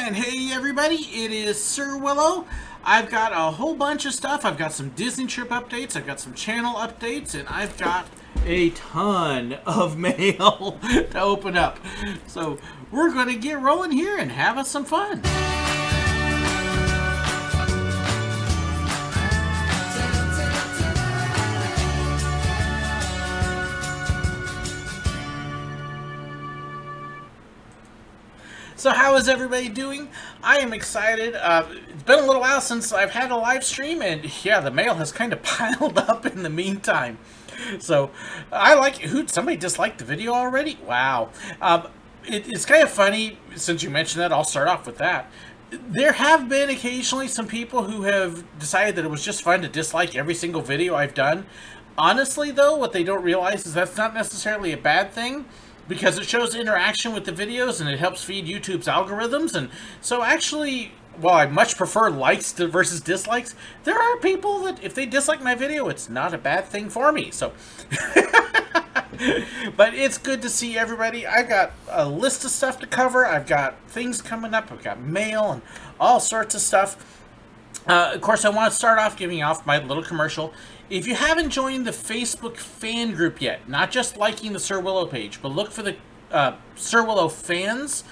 And hey everybody, it is SirWillow. I've got a whole bunch of stuff. I've got some Disney trip updates, I've got some channel updates, and I've got a ton of mail to open up. So we're going to get rolling here and have us some fun. So how is everybody doing? I am excited. It's been a little while since I've had a live stream, and yeah, the mail has kind of piled up in the meantime. So I like it. Somebody disliked the video already? Wow. It's kind of funny, since you mentioned that, I'll start off with that. There have been occasionally some people who have decided that it was just fun to dislike every single video I've done. Honestly though, what they don't realize is that's not necessarily a bad thing, because it shows interaction with the videos and it helps feed YouTube's algorithms. And so actually, while I much prefer likes versus dislikes, there are people that if they dislike my video, it's not a bad thing for me. So, but it's good to see everybody. I've got a list of stuff to cover. I've got things coming up. I've got mail and all sorts of stuff. Of course, I want to start off giving off my little commercial. If you haven't joined the Facebook fan group yet, not just liking the SirWillow page, but look for the SirWillow fans,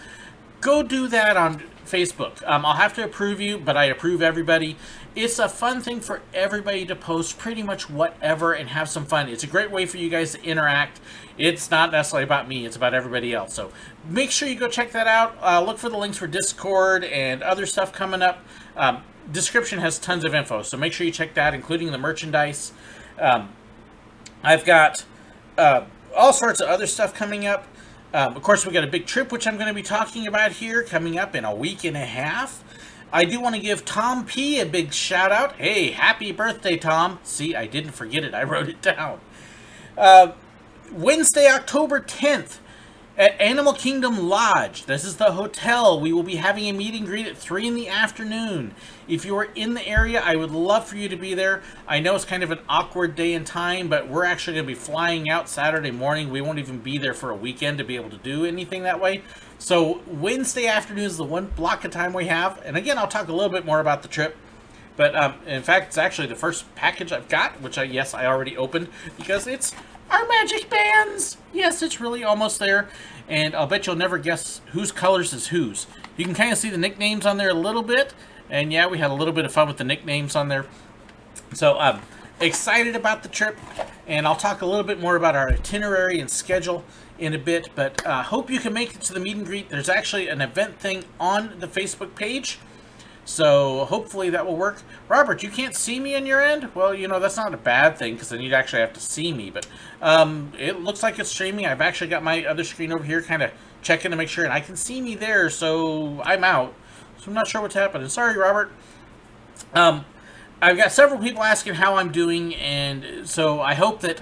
go do that on Facebook. I'll have to approve you, but I approve everybody. It's a fun thing for everybody to post pretty much whatever and have some fun. It's a great way for you guys to interact. It's not necessarily about me, it's about everybody else. So make sure you go check that out. Look for the links for Discord and other stuff coming up. Description has tons of info, so make sure you check that, including the merchandise. I've got all sorts of other stuff coming up. Of course, we got a big trip, which I'm going to be talking about here, coming up in a week and a half. I do want to give Tom P a big shout out. Hey, happy birthday, Tom. See, I didn't forget it. I wrote it down. Wednesday, October 10th. At Animal Kingdom Lodge, this is the hotel, we will be having a meet and greet at 3 in the afternoon. If you are in the area, I would love for you to be there. I know it's kind of an awkward day and time, but we're actually going to be flying out Saturday morning. We won't even be there for a weekend to be able to do anything that way. So Wednesday afternoon is the one block of time we have. And again, I'll talk a little bit more about the trip. But in fact, it's actually the first package I've got, which I already opened, because it's our magic bands. Yes, it's really almost there, and I'll bet you'll never guess whose colors is whose. You can kind of see the nicknames on there a little bit, and yeah, we had a little bit of fun with the nicknames on there. So I'm excited about the trip, and I'll talk a little bit more about our itinerary and schedule in a bit, but hope you can make it to the meet and greet. There's actually an event thing on the Facebook page, so hopefully that will work. Robert, you can't see me on your end? Well, you know, that's not a bad thing, because then you'd actually have to see me. But it looks like it's streaming. I've actually got my other screen over here kind of checking to make sure, and I can see me there, so I'm out. So I'm not sure what's happening. Sorry, Robert. I've got several people asking how I'm doing, and so I hope that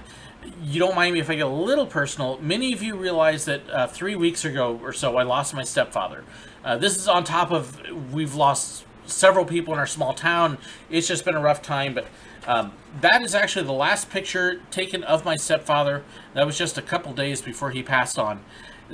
you don't mind me if I get a little personal. Many of you realize that 3 weeks ago or so, I lost my stepfather. This is on top of, we've lost several people in our small town. It's just been a rough time, but that is actually the last picture taken of my stepfather. That was just a couple days before he passed on.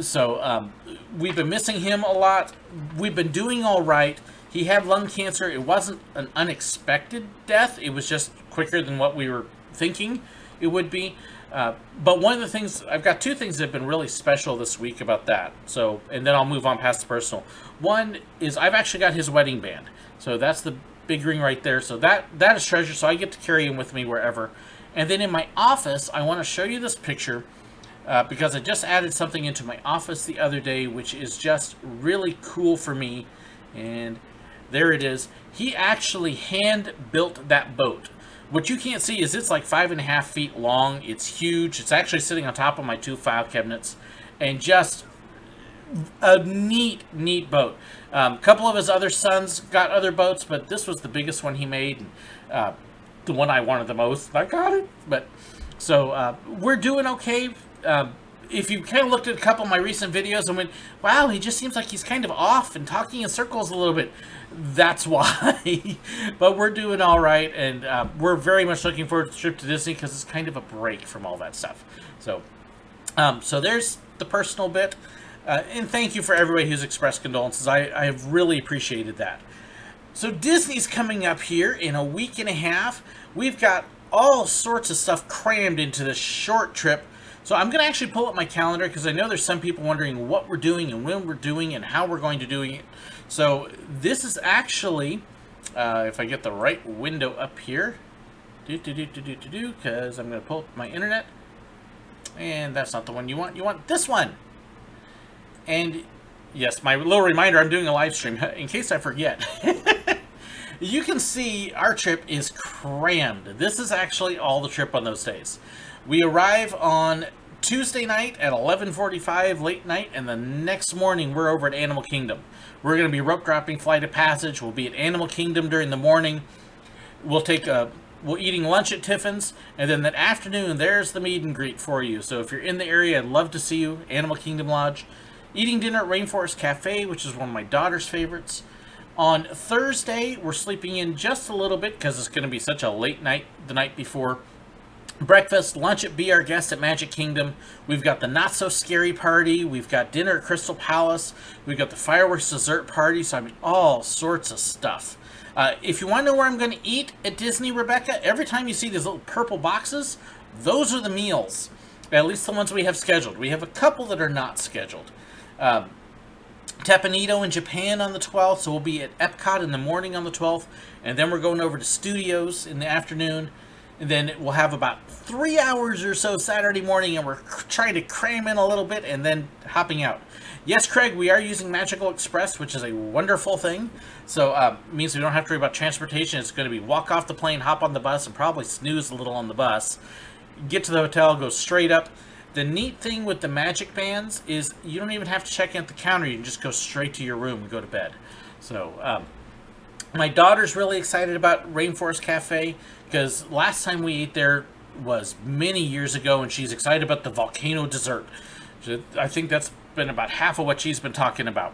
So we've been missing him a lot. We've been doing all right. He had lung cancer. It wasn't an unexpected death. It was just quicker than what we were thinking it would be. But one of the things, I've got two things that have been really special this week about that. So, and then I'll move on past the personal. One is I've actually got his wedding band. So that's the big ring right there. So that is treasure. So I get to carry him with me wherever. And then in my office, I want to show you this picture because I just added something into my office the other day, which is just really cool for me. And there it is. He actually hand built that boat. What you can't see is it's like 5.5 feet long. It's huge. It's actually sitting on top of my 2 file cabinets, and just a neat boat. A couple of his other sons got other boats, but this was the biggest one he made, and the one I wanted the most. I got it. But so we're doing okay. If you kind of looked at a couple of my recent videos and went, wow, he just seems like he's kind of off and talking in circles a little bit, that's why. But we're doing all right, and we're very much looking forward to the trip to Disney because it's kind of a break from all that stuff. So, so there's the personal bit. And thank you for everybody who's expressed condolences. I have really appreciated that. So Disney's coming up here in a week and a half. We've got all sorts of stuff crammed into this short trip. So I'm going to actually pull up my calendar because I know there's some people wondering what we're doing and when we're doing and how we're going to do it. So this is actually, if I get the right window up here, because I'm going to pull up my internet. And that's not the one you want. You want this one. And yes, my little reminder, I'm doing a live stream in case I forget. You can see our trip is crammed. This is actually all the trip on those days. We arrive on Tuesday night at 11:45 late night, and the next morning we're over at Animal Kingdom. We're going to be rope dropping Flight of Passage. We'll be at Animal Kingdom during the morning. We'll we're eating lunch at Tiffin's, and then that afternoon there's the meet and greet for you. So if you're in the area, I'd love to see you. Animal Kingdom Lodge. Eating dinner at Rainforest Cafe, which is one of my daughter's favorites. On Thursday, we're sleeping in just a little bit because it's going to be such a late night the night before. Breakfast, lunch at Be Our Guest at Magic Kingdom. We've got the Not So Scary Party. We've got dinner at Crystal Palace. We've got the fireworks dessert party. So I mean, all sorts of stuff. If you want to know where I'm going to eat at Disney, Rebecca, every time you see these little purple boxes, those are the meals. At least the ones we have scheduled. We have a couple that are not scheduled. Teppanyaki in Japan on the 12th, so we'll be at Epcot in the morning on the 12th, and then we're going over to Studios in the afternoon, and then we'll have about 3 hours or so Saturday morning, and we're trying to cram in a little bit, and then hopping out. Yes, Craig, we are using Magical Express, which is a wonderful thing, so it means we don't have to worry about transportation. It's going to be walk off the plane, hop on the bus, and probably snooze a little on the bus, get to the hotel, go straight up. The neat thing with the Magic Bands is you don't even have to check in at the counter. You can just go straight to your room and go to bed. So, my daughter's really excited about Rainforest Cafe because last time we ate there was many years ago, and she's excited about the volcano dessert. I think that's been about half of what she's been talking about.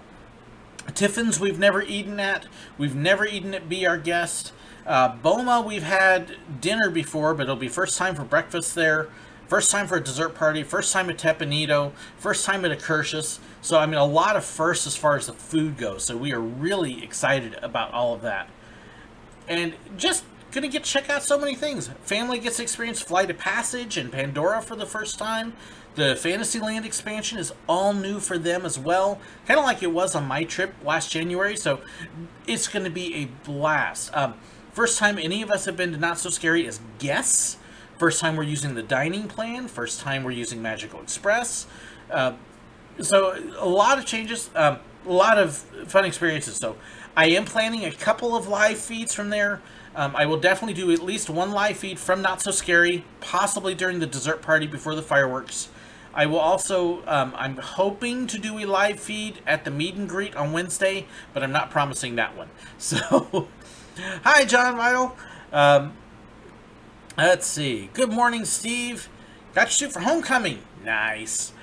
Tiffin's we've never eaten at. We've never eaten at Be Our Guest. Boma we've had dinner before, but it'll be first time for breakfast there. First time for a dessert party, first time at Teppanyaki, first time at Akershus. So, I mean, a lot of firsts as far as the food goes. So, we are really excited about all of that. And just going to get to check out so many things. Family gets to experience Flight of Passage and Pandora for the first time. The Fantasyland expansion is all new for them as well. Kind of like it was on my trip last January. So, it's going to be a blast. First time any of us have been to Not So Scary as guests. First time we're using the dining plan. First time we're using Magical Express. So a lot of changes, a lot of fun experiences. So I am planning a couple of live feeds from there. I will definitely do at least one live feed from Not So Scary, possibly during the dessert party before the fireworks. I will also, I'm hoping to do a live feed at the meet and greet on Wednesday, but I'm not promising that one. So, hi John Vital. Let's see. Good morning, Steve. Got your suit for homecoming. Nice.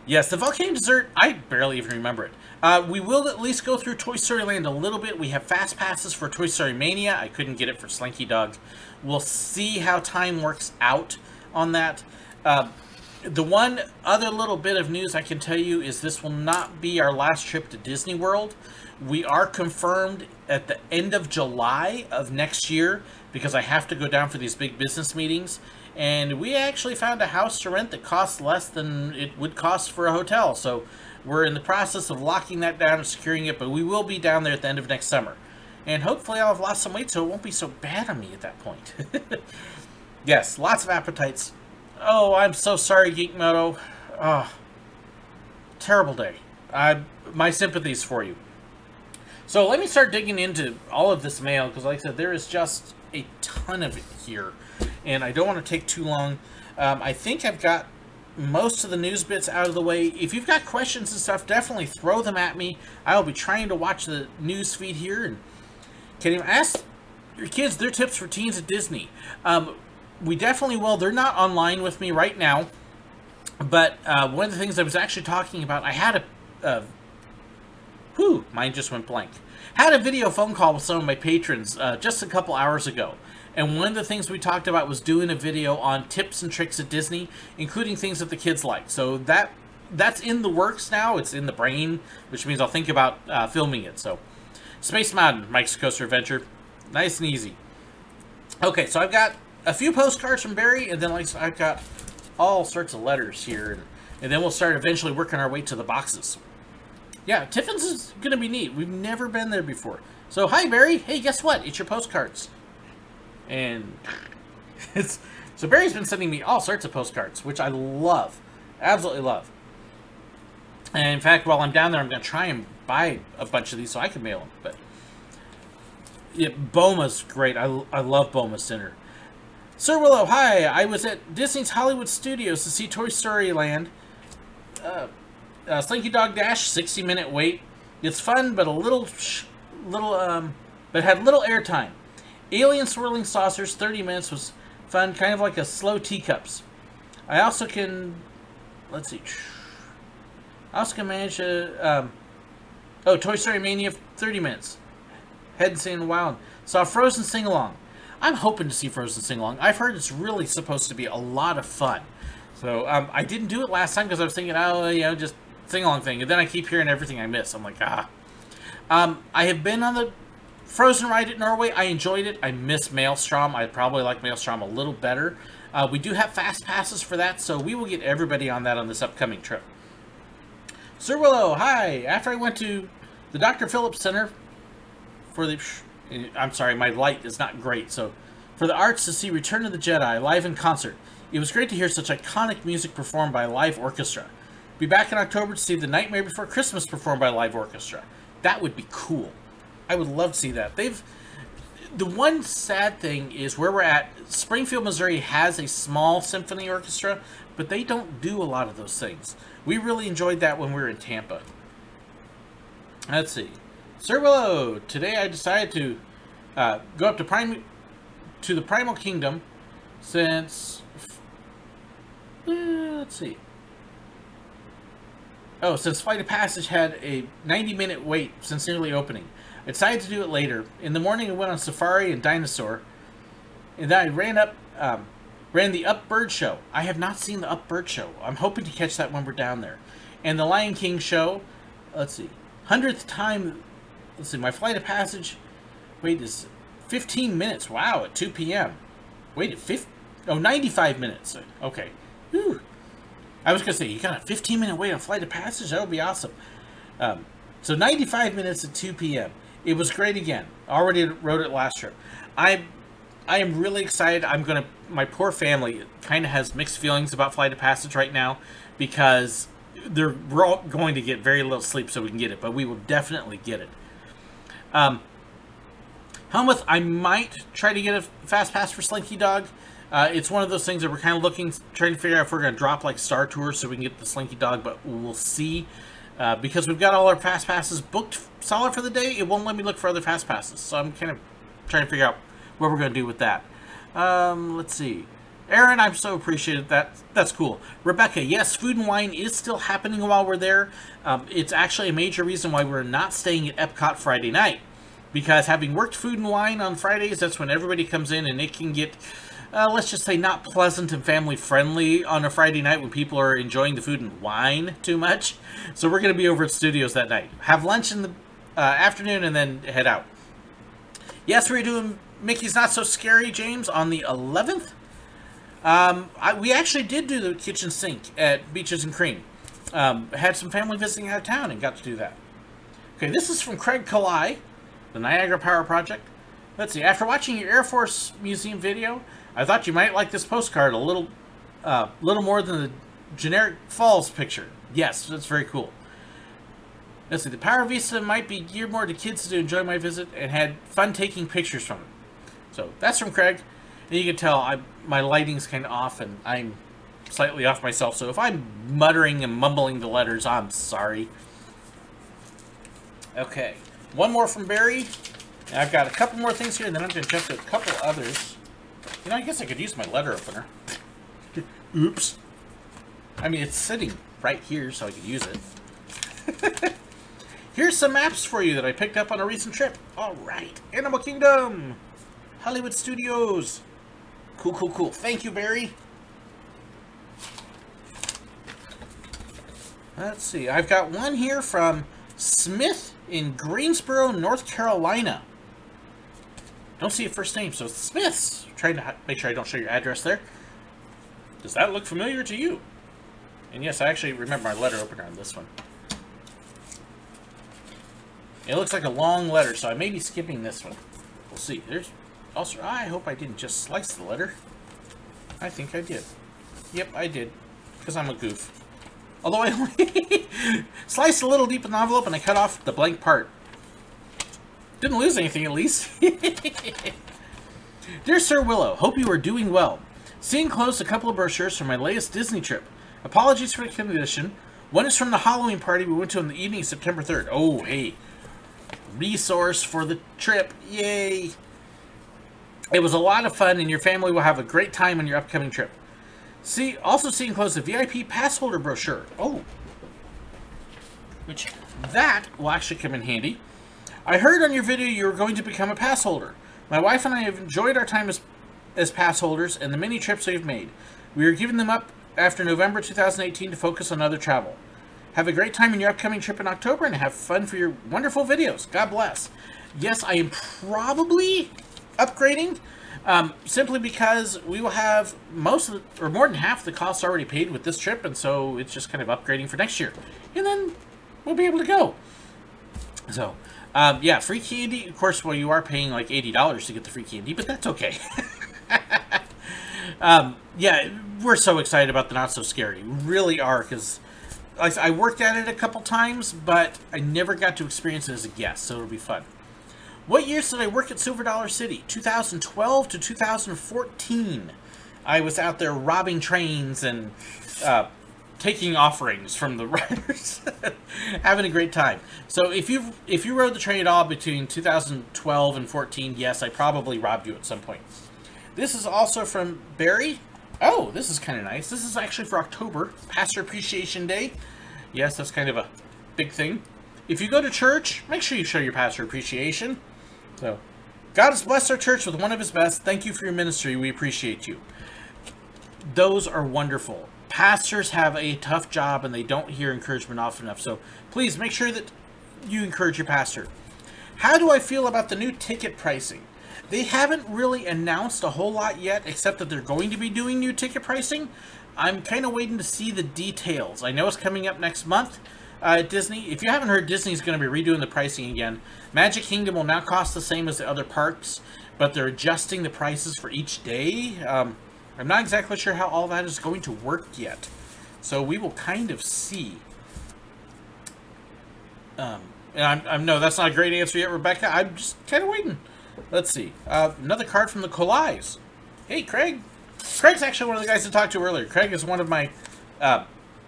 Yes, the volcano dessert, I barely even remember it. We will at least go through Toy Story Land a little bit. We have fast passes for Toy Story Mania. I couldn't get it for Slinky Dog. We'll see how time works out on that. The one other little bit of news I can tell you is this will not be our last trip to Disney World. We are confirmed at the end of July of next year because I have to go down for these big business meetings. And we actually found a house to rent that costs less than it would cost for a hotel. So we're in the process of locking that down and securing it, but we will be down there at the end of next summer. And hopefully I'll have lost some weight so it won't be so bad on me at that point. Yes, lots of appetites. Oh, I'm so sorry, Geek Moto. Oh, terrible day. My sympathies for you. So let me start digging into all of this mail, because like I said, there is just a ton of it here, and I don't want to take too long. I think I've got most of the news bits out of the way. If you've got questions and stuff, definitely throw them at me. I'll be trying to watch the news feed here, and can you ask your kids their tips for teens at Disney? We definitely will. They're not online with me right now, but one of the things I was actually talking about, I had mine just went blank. Had a video phone call with some of my patrons just a couple hours ago. And one of the things we talked about was doing a video on tips and tricks at Disney, including things that the kids like. So that that's in the works now. It's in the brain, which means I'll think about filming it. So, Space Mountain, Mike's Coaster Adventure. Nice and easy. Okay, so I've got a few postcards from Barry, and then like I've got all sorts of letters here. And then we'll start eventually working our way to the boxes. Yeah, Tiffin's is going to be neat. We've never been there before. So, hi, Barry. Hey, guess what? It's your postcards. And so Barry's been sending me all sorts of postcards, which I love. Absolutely love. And in fact, while I'm down there, I'm going to try and buy a bunch of these so I can mail them. But yeah, Boma's great. I love Boma's dinner. SirWillow, hi. I was at Disney's Hollywood Studios to see Toy Story Land. Slinky Dog Dash, 60-minute wait. It's fun, but but had little airtime. Alien Swirling Saucers, 30 minutes was fun, kind of like a slow Teacups. I also can, let's see. I also can manage Toy Story Mania, 30 minutes. Head Insane Wild. Saw Frozen Sing Along. I'm hoping to see Frozen Sing Along. I've heard it's really supposed to be a lot of fun. So I didn't do it last time because I was thinking, just sing along thing. And then I keep hearing everything I miss. I'm like, I have been on the Frozen ride at Norway. I enjoyed it. I miss Maelstrom. I probably like Maelstrom a little better. We do have fast passes for that, so we will get everybody on that on this upcoming trip. SirWillow, hi. After I went to the Dr. Phillips Center for the... I'm sorry, my light is not great. So, for the arts to see Return of the Jedi live in concert. It was great to hear such iconic music performed by a live orchestra. Be back in October to see The Nightmare Before Christmas performed by a live orchestra. That would be cool. I would love to see that. The one sad thing is where we're at, Springfield, Missouri has a small symphony orchestra, but they don't do a lot of those things. We really enjoyed that when we were in Tampa. Let's see. SirWillow, today I decided to go up to the Primal Kingdom since, let's see. Oh, since Flight of Passage had a 90-minute wait since nearly opening. I decided to do it later. In the morning, I went on Safari and Dinosaur, and then I ran the Up Bird Show. I have not seen the Up Bird Show. I'm hoping to catch that when we're down there. And the Lion King show, let's see, 100th time. Let's see, my Flight of Passage wait is 15 minutes. Wow, at 2 p.m. Wait, 95 minutes. Okay. Whew. I was going to say, you got a 15-minute wait on Flight of Passage? That would be awesome. So 95 minutes at 2 p.m. It was great again. Already rode it last trip. I am really excited. My poor family kind of has mixed feelings about Flight of Passage right now because we're all going to get very little sleep so we can get it, but we will definitely get it. Helmuth, I might try to get a fast pass for Slinky Dog. It's one of those things that we're kind of trying to figure out if we're going to drop like Star Tours so we can get the Slinky Dog, but we'll see. Because we've got all our fast passes booked solid for the day, it won't let me look for other fast passes. So I'm kind of trying to figure out what we're going to do with that. Let's see. Aaron, I'm so appreciative. That's cool. Rebecca, yes, food and wine is still happening while we're there. It's actually a major reason why we're not staying at Epcot Friday night. Because having worked food and wine on Fridays, that's when everybody comes in and it can get, let's just say, not pleasant and family friendly on a Friday night when people are enjoying the food and wine too much. So we're going to be over at Studios that night. Have lunch in the afternoon and then head out. Yes, we're doing Mickey's Not So Scary, James, on the 11th. We actually did do the kitchen sink at Beaches and Cream. Had some family visiting out of town and got to do that. Okay, this is from Craig Kalai, the Niagara Power Project. Let's see, after watching your Air Force Museum video, I thought you might like this postcard a little more than the generic Falls picture. Yes, that's very cool. Let's see, the Power Vista might be geared more to kids to enjoy my visit and had fun taking pictures from it. So that's from Craig. And you can tell my lighting's kind of off and I'm slightly off myself. So if I'm muttering and mumbling the letters, I'm sorry. Okay, one more from Barry. And I've got a couple more things here, and then I'm going to jump to a couple others. You know, I guess I could use my letter opener. Oops. I mean, it's sitting right here, so I could use it. Here's some maps for you that I picked up on a recent trip. All right, Animal Kingdom, Hollywood Studios. Cool, cool, cool. Thank you, Barry. Let's see. I've got one here from Smith in Greensboro, North Carolina. Don't see a first name, so it's Smith's. Trying to make sure I don't show your address there. Does that look familiar to you? And yes, I actually remember my letter opener on this one. It looks like a long letter, so I may be skipping this one. We'll see. There's also, I hope I didn't just slice the letter. I think I did. Yep, I did. Because I'm a goof. Although I only sliced a little deep in the envelope and I cut off the blank part. Didn't lose anything, at least. Dear SirWillow, hope you are doing well. See enclosed a couple of brochures from my latest Disney trip. Apologies for the condition. One is from the Halloween party we went to on the evening of September 3rd. Oh, hey. Resource for the trip. Yay. It was a lot of fun and your family will have a great time on your upcoming trip. Also see enclosed a VIP pass holder brochure. Oh. Which, that will actually come in handy. I heard on your video you were going to become a pass holder. My wife and I have enjoyed our time as pass holders and the many trips we've made. We are giving them up after November 2018 to focus on other travel. Have a great time in your upcoming trip in October and have fun for your wonderful videos. God bless. Yes, I am probably upgrading. Simply because we will have most of the, or more than half the costs already paid with this trip, and so it's just kind of upgrading for next year. And then we'll be able to go. So, yeah, free candy. Of course, well, you are paying like $80 to get the free candy, but that's okay. Yeah, we're so excited about the Not So Scary. We really are, because I worked at it a couple times, but I never got to experience it as a guest, so it'll be fun. What years did I work at Silver Dollar City? 2012 to 2014. I was out there robbing trains and taking offerings from the riders. Having a great time. So if you rode the train at all between 2012 and 14, yes, I probably robbed you at some point. This is also from Barry. Oh, this is kind of nice. This is actually for October, Pastor Appreciation Day. Yes, that's kind of a big thing. If you go to church, make sure you show your pastor appreciation. So, God has blessed our church with one of his best. Thank you for your ministry. We appreciate you. Those are wonderful. Pastors have a tough job and they don't hear encouragement often enough. So, please make sure that you encourage your pastor. How do I feel about the new ticket pricing? They haven't really announced a whole lot yet, except that they're going to be doing new ticket pricing. I'm kind of waiting to see the details. I know it's coming up next month. At Disney. If you haven't heard, Disney's going to be redoing the pricing again. Magic Kingdom will now cost the same as the other parks, but they're adjusting the prices for each day. I'm not exactly sure how all that is going to work yet. So we will kind of see. And I know that's not a great answer yet, Rebecca. I'm just kind of waiting. Let's see. Another card from the Colais. Hey, Craig. Craig's actually one of the guys I talked to earlier. Craig is one of my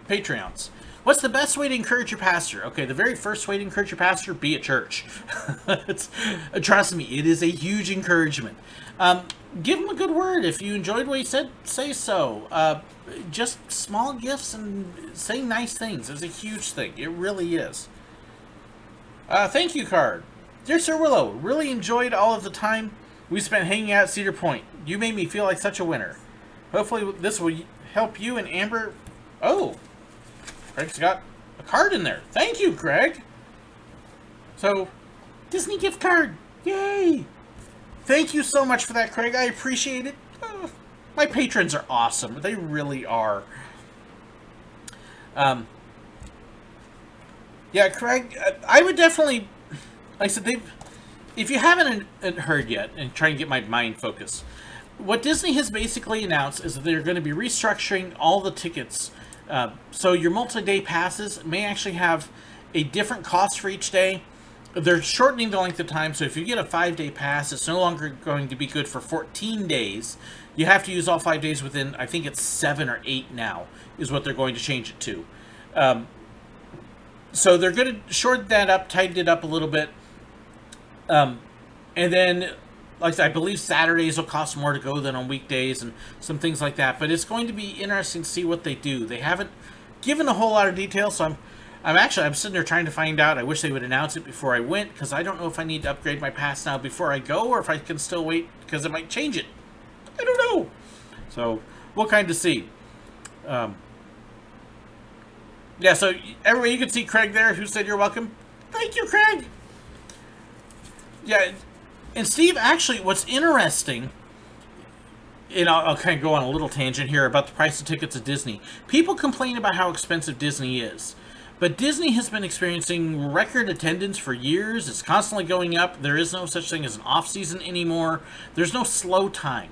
Patreons. What's the best way to encourage your pastor? Okay, the very first way to encourage your pastor, be at church. Trust me, it is a huge encouragement. Give him a good word. If you enjoyed what he said, say so. Just small gifts and saying nice things is a huge thing. It really is. Thank you card. Dear SirWillow, really enjoyed all of the time we spent hanging out at Cedar Point. You made me feel like such a winner. Hopefully this will help you and Amber. Oh. Craig's got a card in there. Thank you, Craig. So, Disney gift card. Yay. Thank you so much for that, Craig. I appreciate it. My patrons are awesome. They really are. Yeah, Craig, I would definitely... Like I said, if you haven't heard yet, and try and get my mind focused, what Disney has basically announced is that they're going to be restructuring all the tickets. So your multi-day passes may actually have a different cost for each day. They're shortening the length of time, so if you get a 5-day pass, it's no longer going to be good for 14 days. You have to use all 5 days within, I think it's 7 or 8 now, is what they're going to change it to. So they're going to shorten that up, tighten it up a little bit. And then, like I said, I believe Saturdays will cost more to go than on weekdays and some things like that. But it's going to be interesting to see what they do. They haven't given a whole lot of details, so I'm sitting there trying to find out. I wish they would announce it before I went, because I don't know if I need to upgrade my pass now before I go, or if I can still wait, because it might change it. I don't know. So we'll kind of see. Yeah, so everybody, you can see Craig there who said you're welcome. Thank you, Craig. Yeah, and Steve, actually, what's interesting, and I'll kind of go on a little tangent here about the price of tickets at Disney. People complain about how expensive Disney is. But Disney has been experiencing record attendance for years. It's constantly going up. There is no such thing as an off-season anymore. There's no slow time.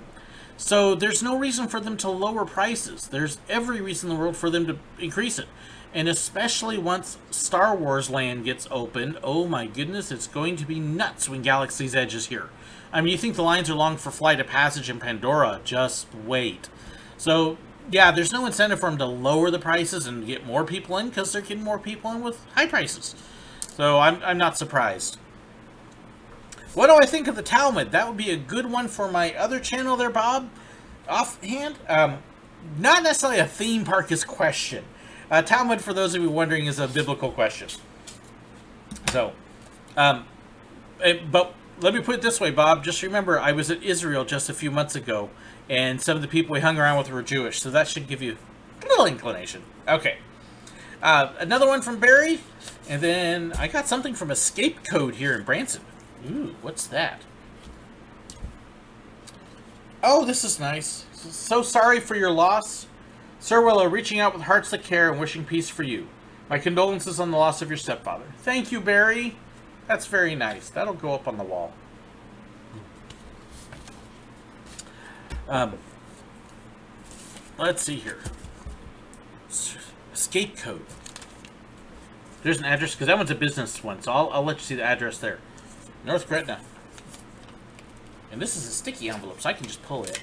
So there's no reason for them to lower prices. There's every reason in the world for them to increase it. And especially once Star Wars Land gets opened, oh my goodness, it's going to be nuts when Galaxy's Edge is here. I mean, you think the lines are long for Flight of Passage and Pandora. Just wait. So, yeah, there's no incentive for them to lower the prices and get more people in because they're getting more people in with high prices. So I'm not surprised. What do I think of the Talmud? That would be a good one for my other channel there, Bob. Offhand, not necessarily a theme park question. Talmud, for those of you wondering, is a biblical question. So, but let me put it this way, Bob. Just remember, I was at Israel just a few months ago, and some of the people we hung around with were Jewish, so that should give you a little inclination. Okay. Another one from Barry, and then I got something from Escape Code here in Branson. Ooh, what's that? Oh, this is nice. So sorry for your loss. SirWillow reaching out with hearts that care and wishing peace for you. My condolences on the loss of your stepfather. Thank you, Barry. That's very nice. That'll go up on the wall. Let's see here. Escape Code. There's an address, because that one's a business one, so I'll let you see the address there. North Gretna. And this is a sticky envelope, so I can just pull it.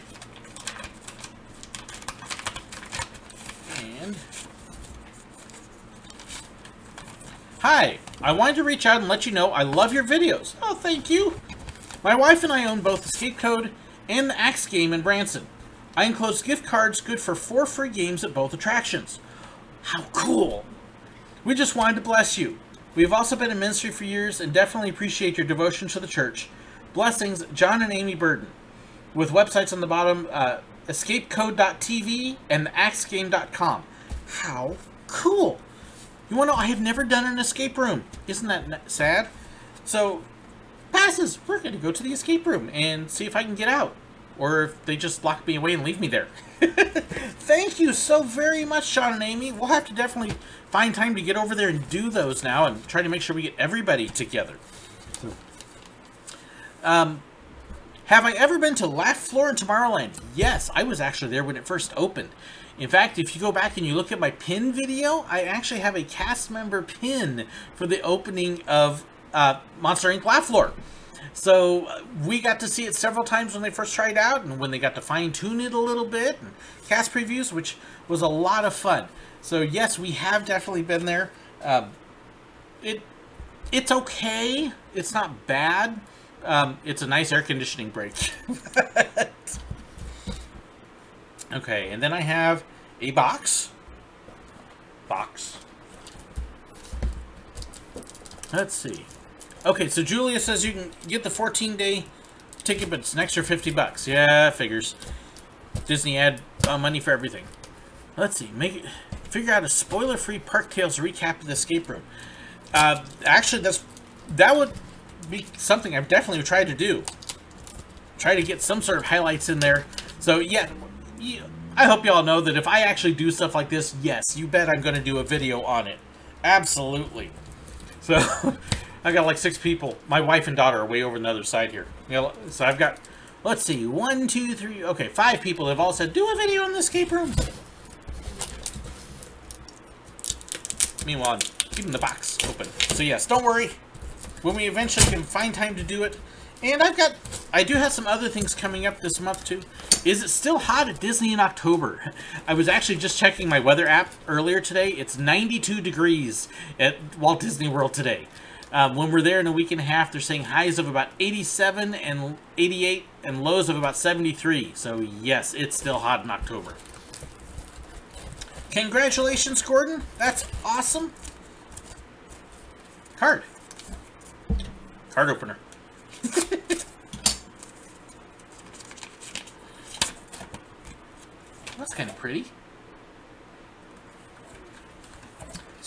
And... Hi! I wanted to reach out and let you know I love your videos. Oh, thank you! My wife and I own both Escape Code and the Axe game in Branson. I enclosed gift cards good for 4 free games at both attractions. How cool! We just wanted to bless you. We have also been in ministry for years and definitely appreciate your devotion to the church. Blessings, John and Amy Burden. With websites on the bottom, escapecode.tv and theaxegame.com. How cool! You want to know, I have never done an escape room. Isn't that sad? So, passes. We're going to go to the escape room and see if I can get out. Or if they just lock me away and leave me there. Thank you so very much, John and Amy. We'll have to definitely find time to get over there and do those now and try to make sure we get everybody together. Have I ever been to Laugh Floor in Tomorrowland? Yes, I was actually there when it first opened. In fact, if you go back and you look at my pin video, I actually have a cast member pin for the opening of Monster Inc. Laugh Floor. So we got to see it several times when they first tried out and when they got to fine-tune it a little bit and cast previews, which was a lot of fun. So yes, we have definitely been there. It's okay. It's not bad. It's a nice air conditioning break. Okay, and then I have a box. Let's see. Okay, so Julia says you can get the 14-day ticket, but it's an extra $50. Yeah, figures. Disney had money for everything. Let's see. Figure out a spoiler-free Park Tales recap of the escape room. Actually, that would be something I've definitely tried to do. Try to get some sort of highlights in there. So, yeah, I hope you all know that if I actually do stuff like this, yes, you bet I'm going to do a video on it. Absolutely. So... I got like 6 people. My wife and daughter are way over on the other side here. So I've got, let's see, 1, 2, 3, okay, 5 people have all said, do a video on the escape room. Meanwhile, I'm keeping the box open. So yes, don't worry. When we eventually can find time to do it. And I do have some other things coming up this month too. Is it still hot at Disney in October? I was actually just checking my weather app earlier today. It's 92 degrees at Walt Disney World today. When we're there in a week and a half, they're saying highs of about 87 and 88 and lows of about 73. So yes, it's still hot in October. Congratulations, Gordon. That's awesome. Card opener. That's kind of pretty.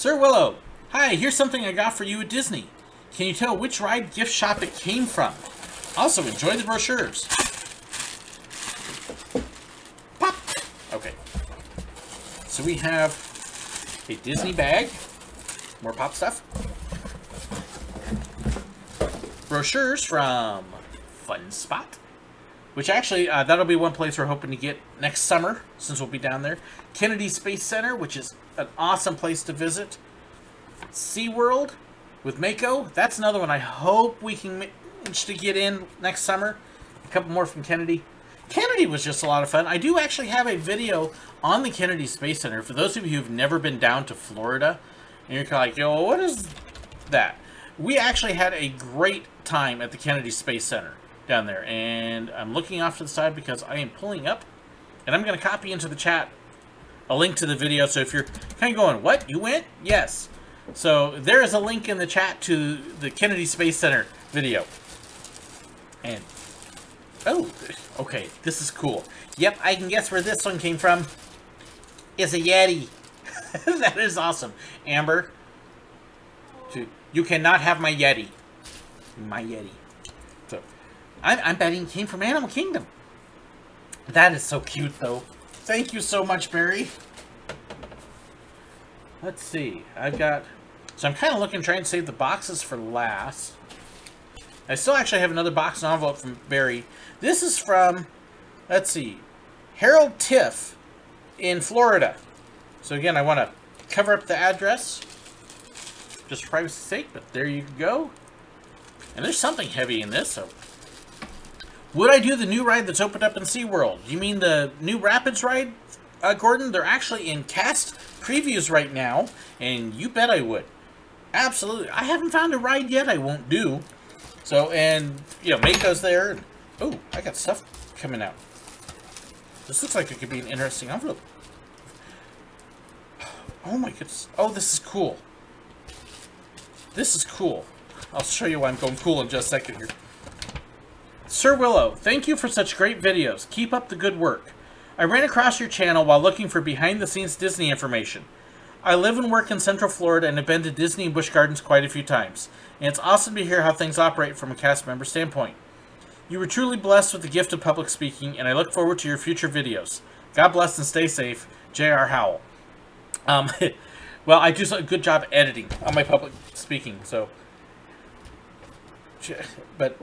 SirWillow, hi, here's something I got for you at Disney. Can you tell which ride gift shop it came from? Also, enjoy the brochures. Pop! Okay. So we have a Disney bag. More pop stuff. Brochures from Fun Spot. Which actually, that'll be one place we're hoping to get next summer, since we'll be down there. Kennedy Space Center, which is an awesome place to visit. SeaWorld with Mako. That's another one I hope we can manage to get in next summer. A couple more from Kennedy. Kennedy was just a lot of fun. I do actually have a video on the Kennedy Space Center. For those of you who've never been down to Florida, and you're kind of like, yo, what is that? We actually had a great time at the Kennedy Space Center down there, and I'm looking off to the side because I am pulling up, and I'm going to copy into the chat a link to the video. So if you're kind of going, what, you went? Yes. So there is a link in the chat to the Kennedy Space Center video. And oh, okay, this is cool. Yep, I can guess where this one came from. It's a Yeti. That is awesome. Amber, you cannot have my Yeti. My Yeti. So I'm betting it came from Animal Kingdom. That is so cute, though. Thank you so much, Barry. Let's see. I've got... So I'm kind of looking, trying to save the boxes for last. I still actually have another box and envelope from Barry. This is from, let's see, Harold Tiff in Florida. So again, I want to cover up the address, just for privacy's sake, but there you go. And there's something heavy in this, so... Would I do the new ride that's opened up in SeaWorld? You mean the new Rapids ride, Gordon? They're actually in cast previews right now, and you bet I would. Absolutely. I haven't found a ride yet I won't do. So, and, you know, Mako's there. And, oh, I got stuff coming out. This looks like it could be an interesting envelope. Oh my goodness. Oh, this is cool. This is cool. I'll show you why I'm going cool in just a second here. SirWillow, thank you for such great videos. Keep up the good work. I ran across your channel while looking for behind-the-scenes Disney information. I live and work in Central Florida and have been to Disney and Busch Gardens quite a few times, and it's awesome to hear how things operate from a cast member standpoint. You were truly blessed with the gift of public speaking, and I look forward to your future videos. God bless and stay safe, J.R. Howell. Well, I do a good job editing on my public speaking, so... But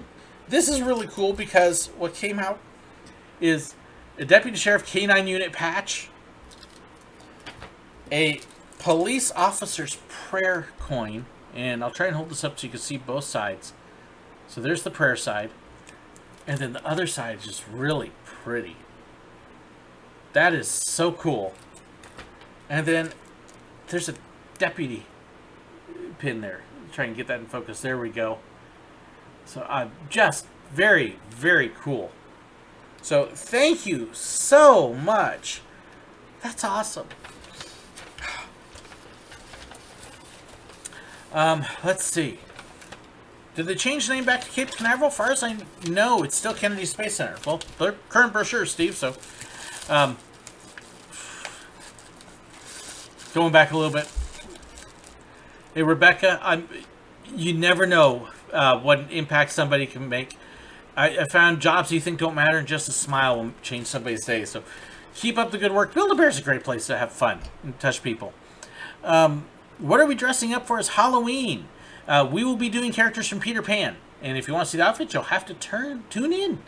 this is really cool because what came out is a Deputy Sheriff K-9 unit patch, a police officer's prayer coin, and I'll try and hold this up so you can see both sides. So there's the prayer side, and then the other side is just really pretty. That is so cool. And then there's a deputy pin there. Try and get that in focus. There we go. So just very, very cool. So thank you so much. That's awesome. Let's see. Did they change the name back to Cape Canaveral? As far as I know, it's still Kennedy Space Center. Well, the current brochure, Steve, so... going back a little bit. Hey, Rebecca, you never know what impact somebody can make. I found jobs you think don't matter, and just a smile will change somebody's day. So keep up the good work. Build-A-Bear's a great place to have fun and touch people. What are we dressing up for as Halloween? We will be doing characters from Peter Pan. And if you want to see the outfit, you'll have to tune in.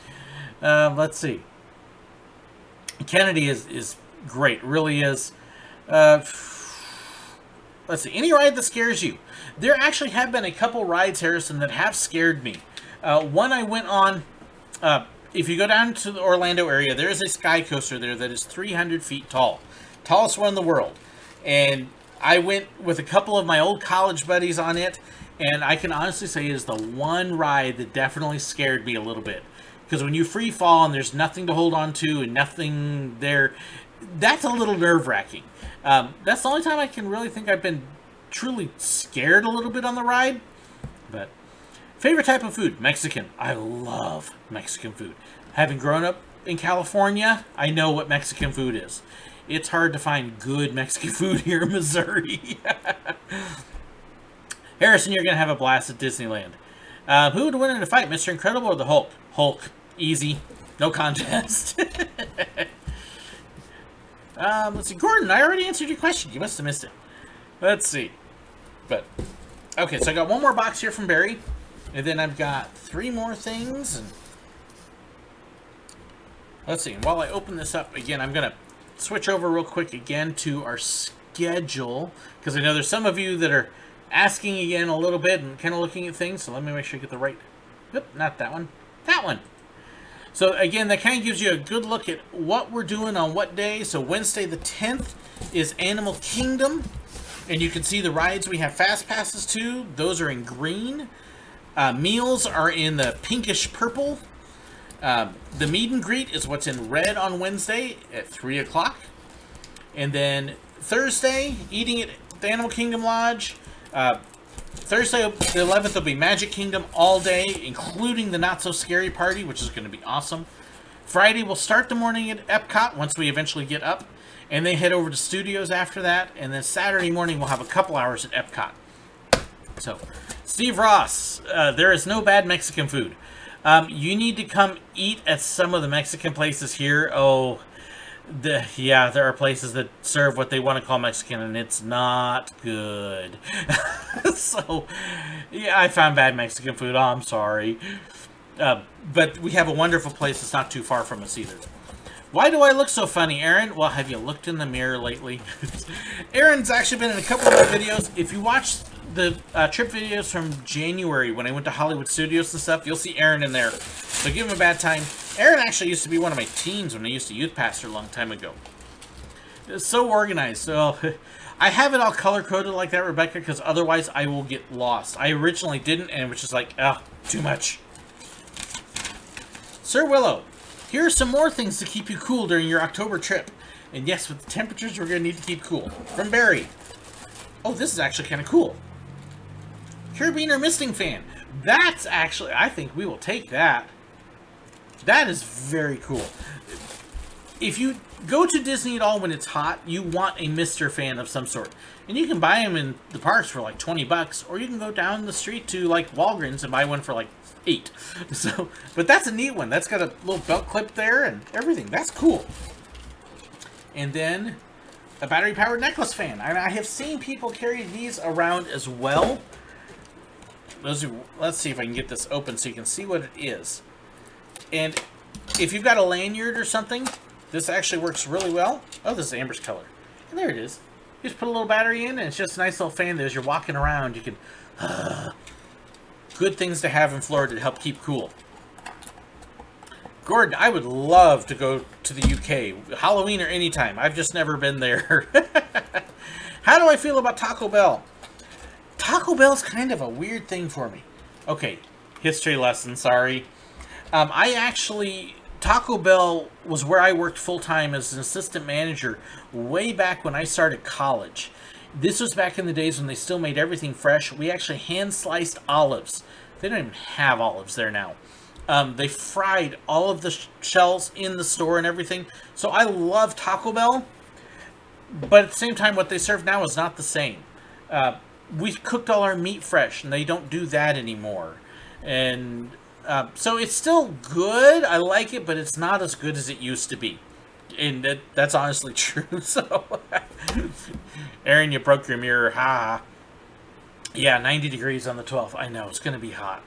Let's see. Kennedy is great. Really is. Let's see. Any ride that scares you. There actually have been a couple rides, Harrison, that have scared me. One I went on, if you go down to the Orlando area, there is a sky coaster there that is 300 feet tall. Tallest one in the world. And I went with a couple of my old college buddies on it, and I can honestly say it is the one ride that definitely scared me a little bit. Because when you free fall and there's nothing to hold on to and nothing there, that's a little nerve-wracking. That's the only time I can really think I've been truly scared a little bit on the ride. But favorite type of food? Mexican. I love Mexican food. Having grown up in California, I know what Mexican food is. it's hard to find good Mexican food here in Missouri. Harrison, you're going to have a blast at Disneyland. Who would win in a fight, Mr. Incredible or the Hulk? Hulk. Easy. No contest. Let's see. Gordon, I already answered your question. You must have missed it. Let's see. But, okay, so I got one more box here from Barry. And then I've got 3 more things. And let's see. And while I open this up, again, I'm going to switch over real quick again to our schedule. Because I know there's some of you that are asking again a little bit and kind of looking at things. So let me make sure I get the right... Nope, not that one. That one. So again, that kind of gives you a good look at what we're doing on what day. So Wednesday the 10th is Animal Kingdom. And you can see the rides we have fast passes to. Those are in green. Meals are in the pinkish purple. The meet and greet is what's in red on Wednesday at 3 o'clock. And then Thursday, eating at the Animal Kingdom Lodge. Thursday the 11th will be Magic Kingdom all day, including the Not So Scary Party, which is going to be awesome. Friday we'll start the morning at Epcot once we eventually get up. And then head over to Studios after that. And then Saturday morning we'll have a couple hours at Epcot. So, Steve Ross, there is no bad Mexican food. You need to come eat at some of the Mexican places here. Oh, yeah, there are places that serve what they want to call Mexican, and it's not good. So, yeah, I found bad Mexican food. Oh, I'm sorry. But we have a wonderful place that's not too far from us either. Why do I look so funny, Aaron? Well, have you looked in the mirror lately? Aaron's actually been in a couple of my videos. If you watch the trip videos from January when I went to Hollywood Studios and stuff, you'll see Aaron in there. So give him a bad time. Aaron actually used to be one of my teens when I used to youth pastor a long time ago. It's so organized. So I have it all color-coded like that, Rebecca, because otherwise I will get lost. I originally didn't, and it was just like, oh, too much. SirWillow, here are some more things to keep you cool during your October trip. And yes, with the temperatures, we're going to need to keep cool. From Barry. Oh, this is actually kind of cool. Carabiner Misting Fan. That's actually, I think we will take that. That is very cool. If you go to Disney at all when it's hot, you want a mister fan of some sort. And you can buy them in the parks for like 20 bucks, or you can go down the street to like Walgreens and buy one for like 8. So, but that's a neat one. That's got a little belt clip there and everything. That's cool. And then a battery-powered necklace fan. I have seen people carry these around as well. Let's see if I can get this open so you can see what it is. And if you've got a lanyard or something, this actually works really well. Oh, this is Amber's color. And there it is. You just put a little battery in, and it's just a nice little fan that as you're walking around, you can... Good things to have in Florida to help keep cool. Gordon, I would love to go to the UK. Halloween or anytime. I've just never been there. How do I feel about Taco Bell? Taco Bell's kind of a weird thing for me. Okay, history lesson, sorry. Taco Bell was where I worked full-time as an assistant manager way back when I started college. This was back in the days when they still made everything fresh. We actually hand-sliced olives. They don't even have olives there now. They fried all of the shells in the store and everything. So I love Taco Bell. But at the same time, what they serve now is not the same. We cooked all our meat fresh, and they don't do that anymore. And... so it's still good. I like it, but it's not as good as it used to be. And that's honestly true. So, Aaron, you broke your mirror. Ha. Yeah, 90 degrees on the 12th. I know, it's going to be hot.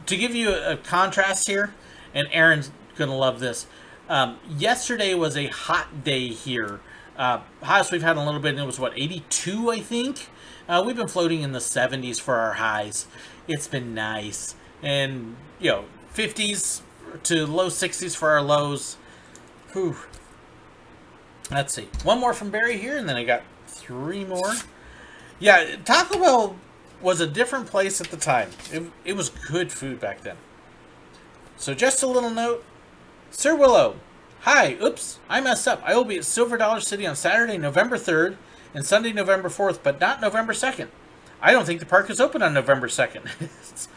To give you a contrast here, and Aaron's going to love this. Yesterday was a hot day here. Hottest we've had in a little bit, and it was, what, 82, I think? We've been floating in the 70s for our highs. It's been nice. And, you know, 50s to low 60s for our lows. Whew. Let's see. One more from Barry here, and then I got 3 more. Yeah, Taco Bell was a different place at the time. It was good food back then. So just a little note. SirWillow. Hi. Oops. I messed up. I will be at Silver Dollar City on Saturday, November 3rd, and Sunday, November 4th, but not November 2nd. I don't think the park is open on November 2nd.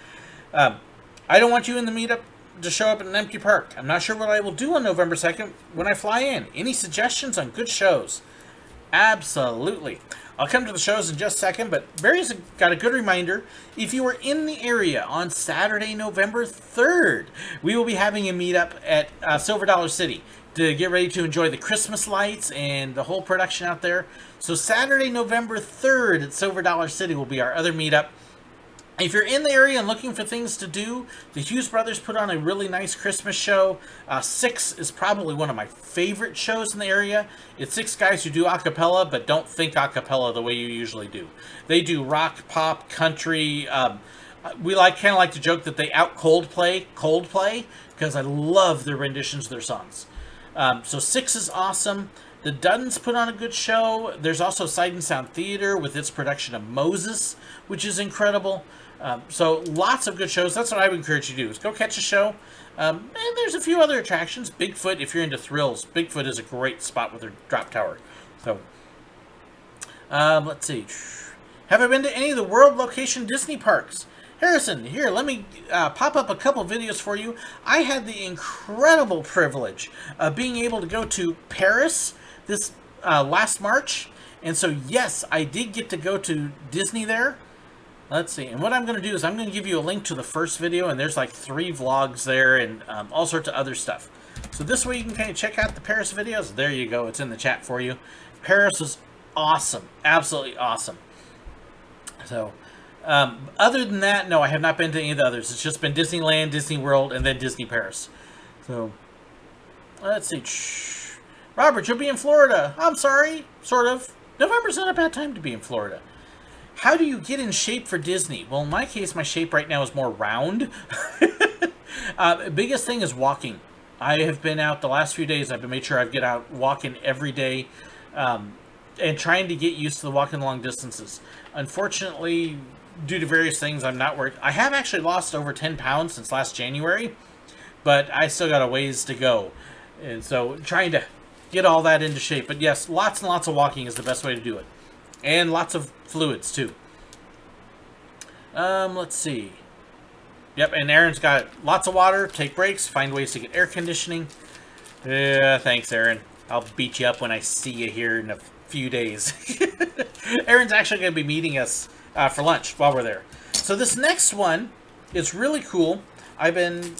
I don't want you in the meetup to show up at an empty park. I'm not sure what I will do on November 2nd when I fly in. Any suggestions on good shows? Absolutely. I'll come to the shows in just a second, but Barry's got a good reminder. If you are in the area on Saturday, November 3rd, we will be having a meetup at Silver Dollar City to get ready to enjoy the Christmas lights and the whole production out there. So Saturday, November 3rd at Silver Dollar City will be our other meetup. If you're in the area and looking for things to do, the Hughes brothers put on a really nice Christmas show. Six is probably one of my favorite shows in the area. It's six guys who do a cappella, but don't think a cappella the way you usually do. They do rock, pop, country. We kind of like to joke that they out Coldplay, because I love their renditions of their songs. So Six is awesome. The Duddens put on a good show. There's also Sight and Sound Theater with its production of Moses, which is incredible. So lots of good shows. That's what I would encourage you to do, is go catch a show. And there's a few other attractions. Bigfoot, if you're into thrills, Bigfoot is a great spot with their drop tower. So, let's see. Have I been to any of the world location Disney parks? Harrison, here, let me pop up a couple videos for you. I had the incredible privilege of being able to go to Paris this last March. And so, yes, I did get to go to Disney there. Let's see. And what I'm going to do is I'm going to give you a link to the first video, and there's like 3 vlogs there and all sorts of other stuff. So this way you can kind of check out the Paris videos. There you go. It's in the chat for you. Paris was awesome. Absolutely awesome. So, other than that, no, I have not been to any of the others. It's just been Disneyland, Disney World, and then Disney Paris. So, let's see. Robert, you'll be in Florida. I'm sorry. Sort of. November's not a bad time to be in Florida. How do you get in shape for Disney? Well, in my case, my shape right now is more round. Biggest thing is walking. I have been out the last few days. I've been made sure I get out walking every day and trying to get used to the walking long distances. Unfortunately, due to various things, I'm not working. I have actually lost over 10 pounds since last January, but I still got a ways to go. And so trying to get all that into shape. But yes, lots and lots of walking is the best way to do it. And lots of fluids, too. Let's see. Yep, and Aaron's got lots of water, take breaks, find ways to get air conditioning. Yeah, thanks, Aaron. I'll beat you up when I see you here in a few days. Aaron's actually going to be meeting us for lunch while we're there. So this next one is really cool. I've been...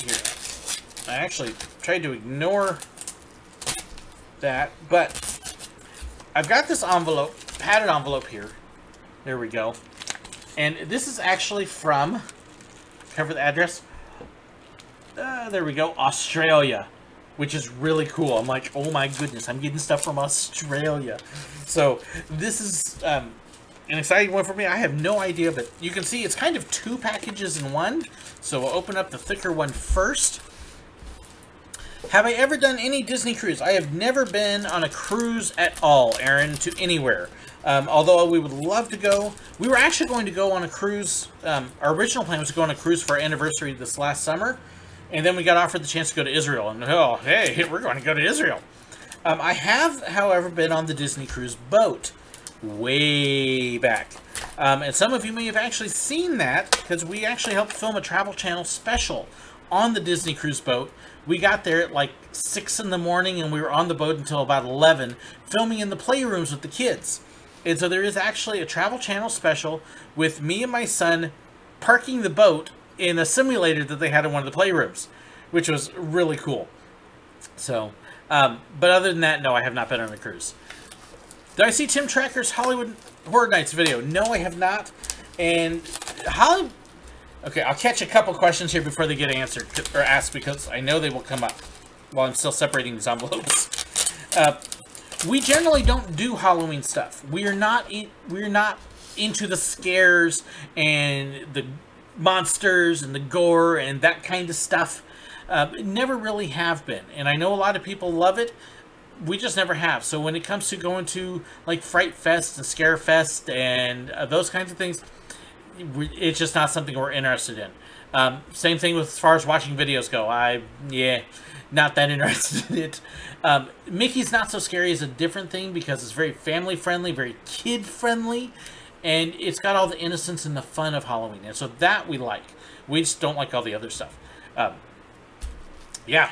Here. I actually tried to ignore that, but... I've got this envelope, padded envelope here. There we go. And this is actually from, cover the address. There we go, Australia, which is really cool. I'm like, oh my goodness, I'm getting stuff from Australia. So this is an exciting one for me. I have no idea, but you can see it's kind of 2 packages in one. So we'll open up the thicker one first. Have I ever done any Disney cruise? I have never been on a cruise at all, Aaron, to anywhere. Although we would love to go. We were actually going to go on a cruise. Our original plan was to go on a cruise for our anniversary this last summer. And then we got offered the chance to go to Israel. And, oh, hey, we're going to go to Israel. I have, however, been on the Disney cruise boat way back. And some of you may have actually seen that because we actually helped film a Travel Channel special on the Disney cruise boat. We got there at like 6 in the morning and we were on the boat until about 11, filming in the playrooms with the kids. And so there is actually a Travel Channel special with me and my son parking the boat in a simulator that they had in one of the playrooms, which was really cool. So, but other than that, no, I have not been on a cruise. Did I see Tim Tracker's Hollywood Horror Nights video? No, I have not. And Hollywood... Okay, I'll catch a couple questions here before they get answered or asked because I know they will come up while I'm still separating these envelopes. We generally don't do Halloween stuff. We're not into the scares and the monsters and the gore and that kind of stuff. Never really have been, and I know a lot of people love it. We just never have. So when it comes to going to like Fright Fest and Scare Fest and those kinds of things, it's just not something we're interested in. Same thing with as far as watching videos go. Not that interested in it. Mickey's Not So Scary is a different thing because it's very family friendly, very kid friendly, and it's got all the innocence and the fun of Halloween. And so that we like. We just don't like all the other stuff. Yeah.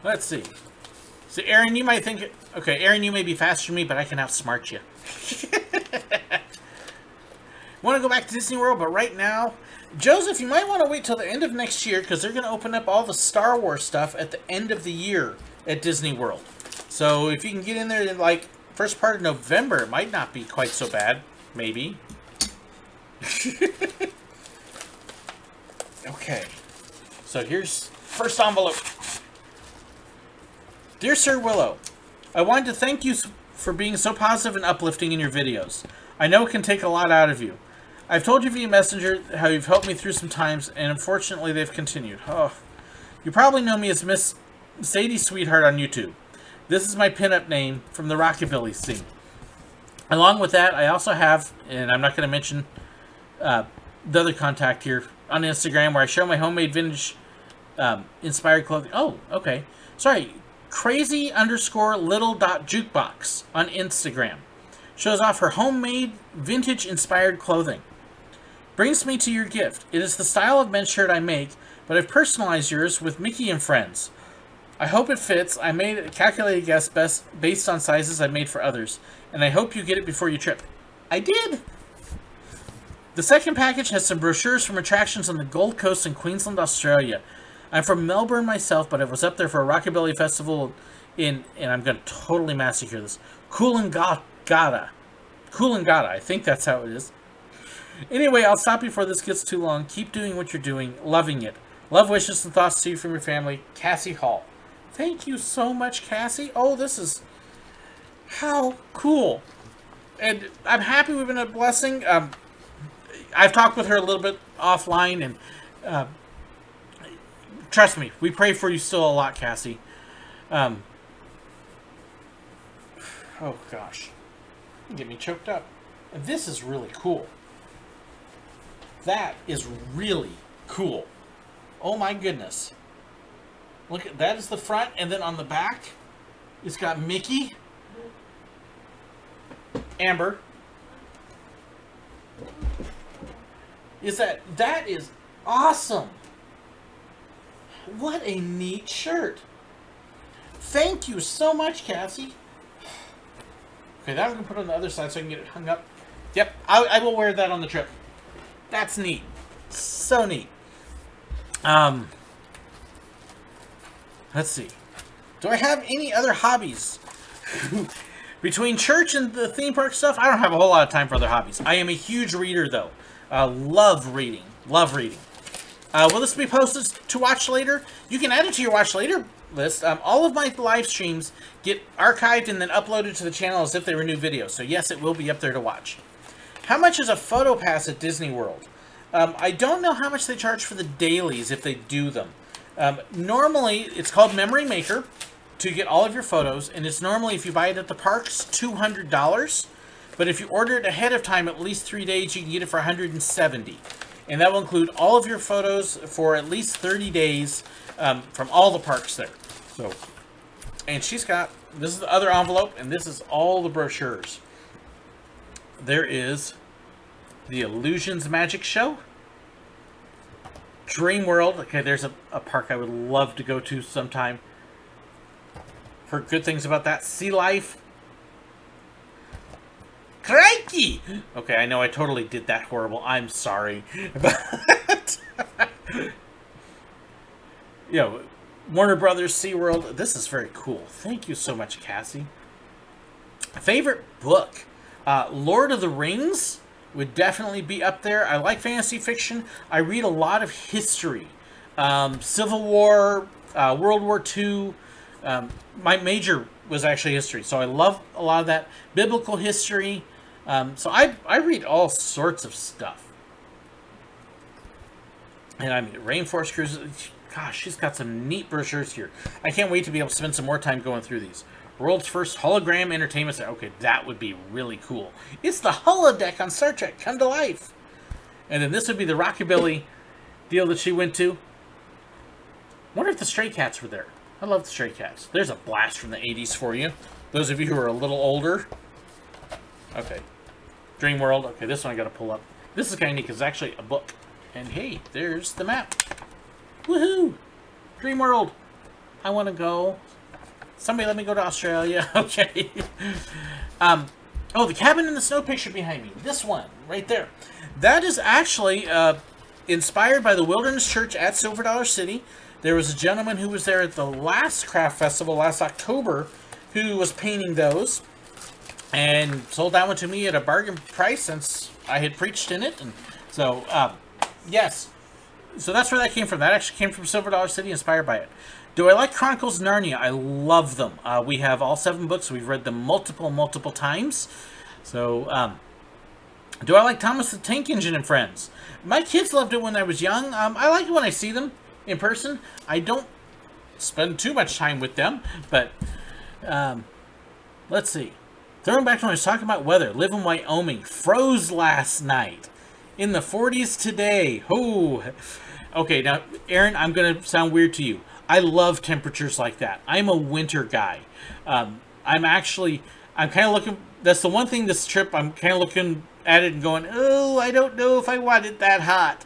Let's see. So, Aaron, you might think... Okay, Aaron, you may be faster than me, but I can outsmart you. Want to go back to Disney World, but right now... Joseph, you might want to wait till the end of next year, because they're going to open up all the Star Wars stuff at the end of the year at Disney World. So, if you can get in there in, like, first part of November, it might not be quite so bad. Maybe. Okay. So, here's first envelope. Dear SirWillow, I wanted to thank you for being so positive and uplifting in your videos. I know it can take a lot out of you. I've told you via Messenger how you've helped me through some times, and unfortunately they've continued. Oh, you probably know me as Miss Sadie Sweetheart on YouTube. This is my pinup name from the rockabilly scene. Along with that, I also have, and I'm not going to mention the other contact here, on Instagram, where I show my homemade vintage inspired clothing. Oh, okay. Sorry. Crazy_little.jukebox on Instagram. Shows off her homemade vintage inspired clothing. Brings me to your gift. It is the style of men's shirt I make, but I've personalized yours with Mickey and Friends. I hope it fits. I made a calculated guess based on sizes I made for others, and I hope you get it before you trip. I did! The second package has some brochures from attractions on the Gold Coast in Queensland, Australia. I'm from Melbourne myself, but I was up there for a rockabilly festival in, and I'm going to totally massacre this, Coolangatta. Coolangatta, I think that's how it is. Anyway, I'll stop before this gets too long. Keep doing what you're doing. Loving it. Love, wishes, and thoughts to you from your family. Cassie Hall. Thank you so much, Cassie. Oh, this is... How cool. And I'm happy we've been a blessing. I've talked with her a little bit offline, and trust me, we pray for you still a lot, Cassie. Oh, gosh. You get me choked up. And this is really cool. That is really cool. Oh my goodness. Look at that is the front, and then on the back, it's got Mickey, Amber. That is awesome. What a neat shirt. Thank you so much, Cassie. Okay, now I'm going to put it on the other side so I can get it hung up. Yep, I will wear that on the trip. That's neat. So neat. Let's see. Do I have any other hobbies? Between church and the theme park stuff, I don't have a whole lot of time for other hobbies. I am a huge reader, though. Love reading. Love reading. Will this be posted to watch later? You can add it to your watch later list. All of my live streams get archived and then uploaded to the channel as if they were new videos. So yes, it will be up there to watch. How much is a PhotoPass at Disney World? I don't know how much they charge for the dailies if they do them. Normally, it's called Memory Maker to get all of your photos, and it's normally, if you buy it at the parks, $200. But if you order it ahead of time, at least 3 days, you can get it for $170. And that will include all of your photos for at least 30 days from all the parks there. So, and she's got, this is the other envelope, and this is all the brochures. There is the Illusions Magic Show. Dream World. Okay, there's a park I would love to go to sometime. Heard good things about that. Sea Life. Crikey! Okay, I know I totally did that horrible. I'm sorry. But, you know, Warner Brothers, SeaWorld. This is very cool. Thank you so much, Cassie. Favorite book? Lord of the Rings would definitely be up there. I like fantasy fiction. I read a lot of history. Civil War, World War II. My major was actually history, so I love a lot of that. Biblical history. So I read all sorts of stuff. And I mean, Rainforest Cruises. Gosh, she's got some neat brochures here. I can't wait to be able to spend some more time going through these. World's first hologram entertainment center. Okay, that would be really cool. It's the holodeck on Star Trek come to life. And then this would be the rockabilly deal that she went to. Wonder if the Stray Cats were there. I love the Stray Cats. There's a blast from the 80s for you. Those of you who are a little older. Okay. Dream World. Okay, this one I got to pull up. This is kind of neat because it's actually a book. And hey, there's the map. Woohoo! Dream World. I want to go. Somebody let me go to Australia. Okay. Oh, the cabin in the snow picture behind me. This one, right there. That is actually inspired by the Wilderness Church at Silver Dollar City. There was a gentleman who was there at the last craft festival last October who was painting those and sold that one to me at a bargain price since I had preached in it. And so, yes. So that's where that came from. That actually came from Silver Dollar City, inspired by it. Do I like Chronicles of Narnia? I love them. We have all 7 books. We've read them multiple times. So, do I like Thomas the Tank Engine and Friends? My kids loved it when I was young. I like it when I see them in person. I don't spend too much time with them, but let's see. Throwing back to when I was talking about weather. Live in Wyoming. Froze last night. In the 40s today. Oh. Okay, now, Aaron, I'm going to sound weird to you. I love temperatures like that. I'm a winter guy. I'm kind of looking, that's the one thing this trip, I'm kind of looking at it and going, oh, I don't know if I want it that hot.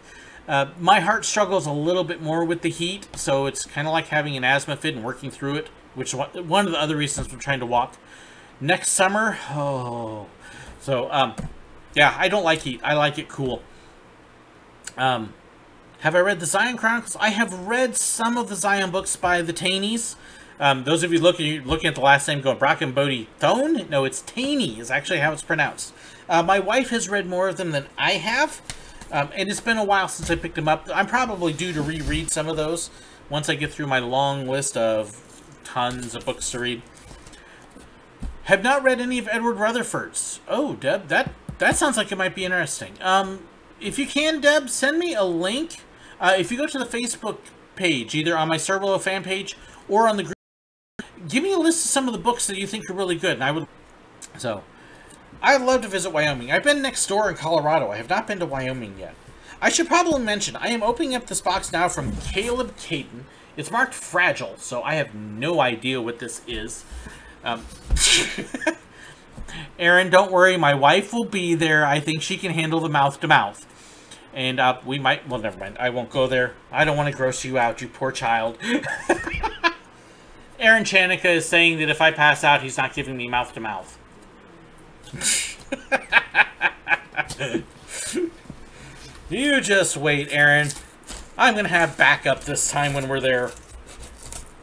My heart struggles a little bit more with the heat, so it's kind of like having an asthma fit and working through it, which is one of the other reasons I'm trying to walk. Next summer, oh. So, yeah, I don't like heat. I like it cool. Have I read the Zion Chronicles? I have read some of the Zion books by the Taneys. Those of you looking at the last name going, Brock and Bodie Thone? No, it's Taney is actually how it's pronounced. My wife has read more of them than I have. And it's been a while since I picked them up. I'm probably due to reread some of those once I get through my long list of tons of books to read. Have not read any of Edward Rutherford's. Oh, Deb, that sounds like it might be interesting. If you can, Deb, send me a link. If you go to the Facebook page, either on my SirWillow fan page or on the group, give me a list of some of the books that you think are really good. And I'd love to visit Wyoming. I've been next door in Colorado. I have not been to Wyoming yet. I should probably mention, I am opening up this box now from Caleb Caton. It's marked fragile, so I have no idea what this is. Aaron, don't worry. My wife will be there. I think she can handle the mouth-to-mouth. And we might... Well, never mind. I won't go there. I don't want to gross you out, you poor child. Aaron Chanika is saying that if I pass out, he's not giving me mouth-to-mouth. You just wait, Aaron. I'm going to have backup this time when we're there.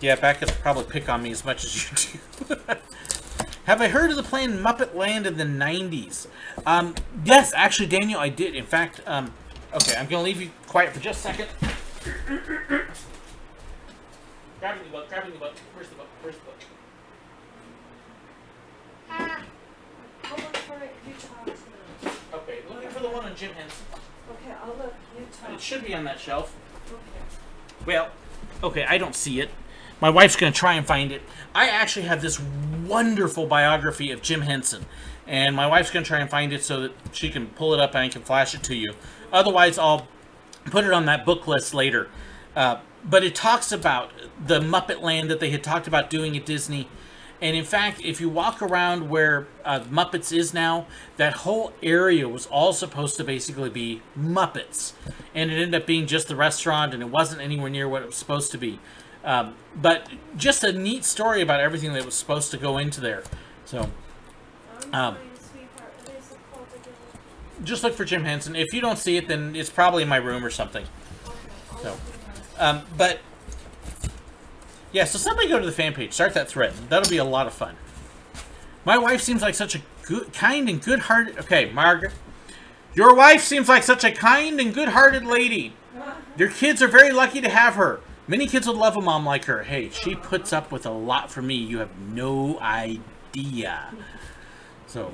Yeah, backup will probably pick on me as much as you do. Have I heard of the plane Muppet Land in the 90s? Yes, actually, Daniel, I did. In fact, okay, I'm going to leave you quiet for just a second. Grabbing the book, grabbing the book. Where's the book? Where's the book? I'll look for it. You talk to me. Okay, looking for the one on Jim Henson. Okay, I'll look. You talk. It should be on that shelf. Okay. Well, okay, I don't see it. My wife's going to try and find it. I actually have this wonderful biography of Jim Henson, and my wife's going to try and find it so that she can pull it up and I can flash it to you. Otherwise, I'll put it on that book list later. But it talks about the Muppet Land that they had talked about doing at Disney. And in fact, if you walk around where Muppets is now, that whole area was all supposed to basically be Muppets. And it ended up being just the restaurant, and it wasn't anywhere near what it was supposed to be. But just a neat story about everything that was supposed to go into there. So, just look for Jim Henson. If you don't see it, then it's probably in my room or something. So, but yeah, so somebody go to the fan page, start that thread. That'll be a lot of fun. My wife seems like such a good, kind and good-hearted... Okay, Margaret. Your wife seems like such a kind and good-hearted lady. Your kids are very lucky to have her. Many kids would love a mom like her. Hey, she puts up with a lot for me. You have no idea. So,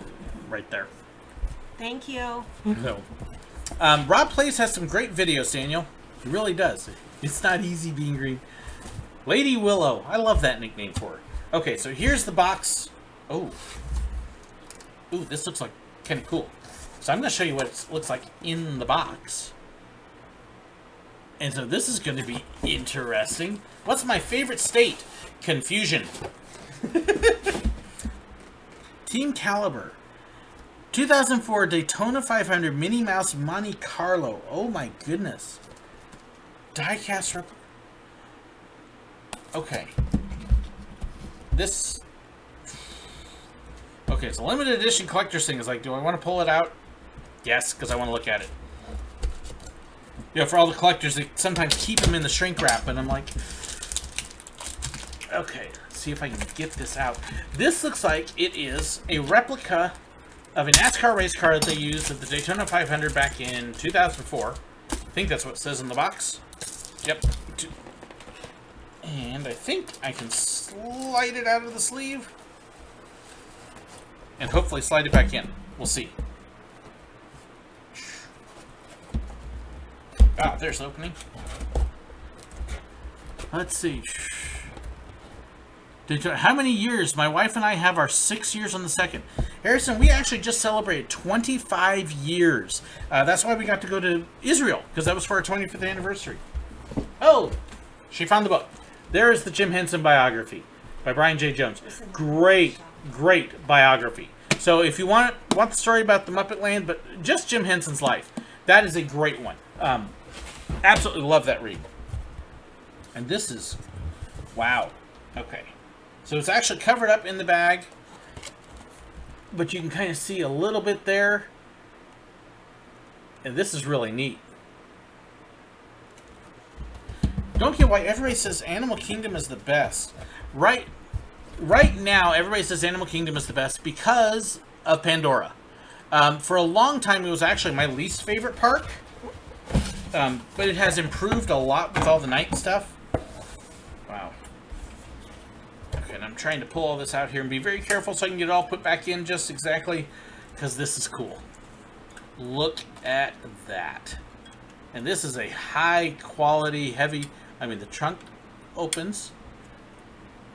right there. Thank you. So, Rob Plays has some great videos, Daniel. He really does. It's not easy being green. Lady Willow. I love that nickname for her. Okay, so here's the box. Oh. Ooh, this looks like kind of cool. So I'm going to show you what it looks like in the box. And so this is going to be interesting. What's my favorite state? Confusion. Team Caliber. 2004 Daytona 500 Minnie Mouse Monte Carlo. Oh my goodness. Diecast Okay. This... Okay, it's a limited edition collector's thing. It's like, do I want to pull it out? Yes, because I want to look at it. You know, for all the collectors, they sometimes keep them in the shrink wrap, and I'm like... Okay, let's see if I can get this out. This looks like it is a replica of a NASCAR race car that they used at the Daytona 500 back in 2004. I think that's what it says in the box. Yep. And I think I can slide it out of the sleeve. And hopefully slide it back in. We'll see. Ah, there's the opening. Let's see. How many years? My wife and I have our 6 years on the second. Harrison, we actually just celebrated 25 years. That's why we got to go to Israel, because that was for our 25th anniversary. Oh, she found the book. There is the Jim Henson biography by Brian J. Jones. Great, great biography. So if you want the story about the Muppet Land, but just Jim Henson's life, that is a great one. Absolutely love that read. And this is, wow. Okay. So it's actually covered up in the bag, but you can kind of see a little bit there. And this is really neat. Don't get why everybody says Animal Kingdom is the best. Right now, everybody says Animal Kingdom is the best because of Pandora. For a long time, it was actually my least favorite park. But it has improved a lot with all the night stuff. Wow. Okay, and I'm trying to pull all this out here and be very careful so I can get it all put back in just exactly, because this is cool. Look at that. And this is a high quality, heavy, I mean, the trunk opens.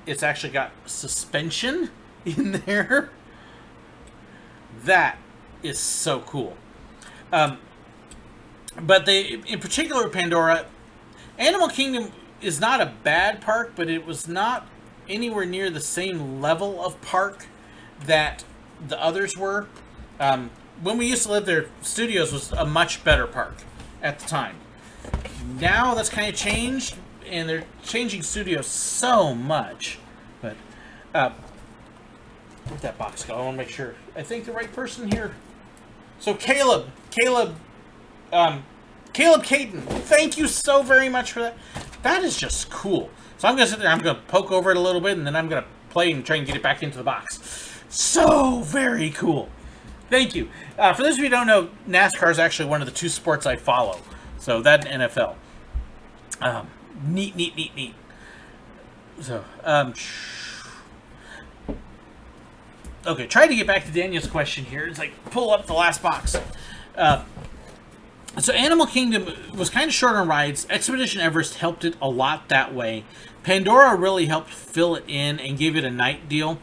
It's actually got suspension in there. That is so cool. But in particular, Pandora, Animal Kingdom is not a bad park, but it was not anywhere near the same level of park that the others were. When we used to live there, Studios was a much better park at the time. Now that's kind of changed, and they're changing Studios so much. But where'd that box go? I want to make sure I think the right person here. So Caleb Caden, thank you so very much for that. That is just cool. So I'm going to sit there, I'm going to poke over it a little bit, and then I'm going to play and try and get it back into the box. So very cool. Thank you. For those of you who don't know, NASCAR is actually one of the two sports I follow. So that and NFL. Neat. So, okay, try to get back to Daniel's question here. It's like, pull up the last box. So Animal Kingdom was kind of short on rides. Expedition Everest helped it a lot that way. Pandora really helped fill it in and give it a night deal.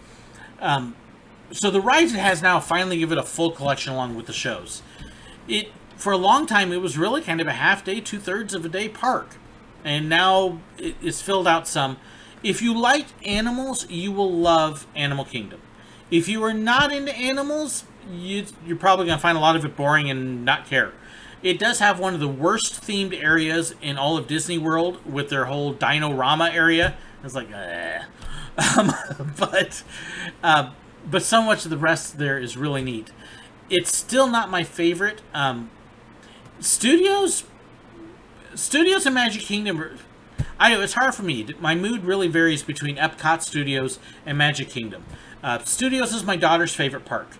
So the rides it has now finally give it a full collection along with the shows. For a long time, it was really kind of a half-day, two-thirds of a day park. And now it's filled out some. If you like animals, you will love Animal Kingdom. If you are not into animals, you're probably going to find a lot of it boring and not care. It does have one of the worst themed areas in all of Disney World with their whole Dino-Rama area. It's like, but so much of the rest there is really neat. It's still not my favorite. Studios and Magic Kingdom, I know it's hard for me. My mood really varies between Epcot Studios and Magic Kingdom. Studios is my daughter's favorite park.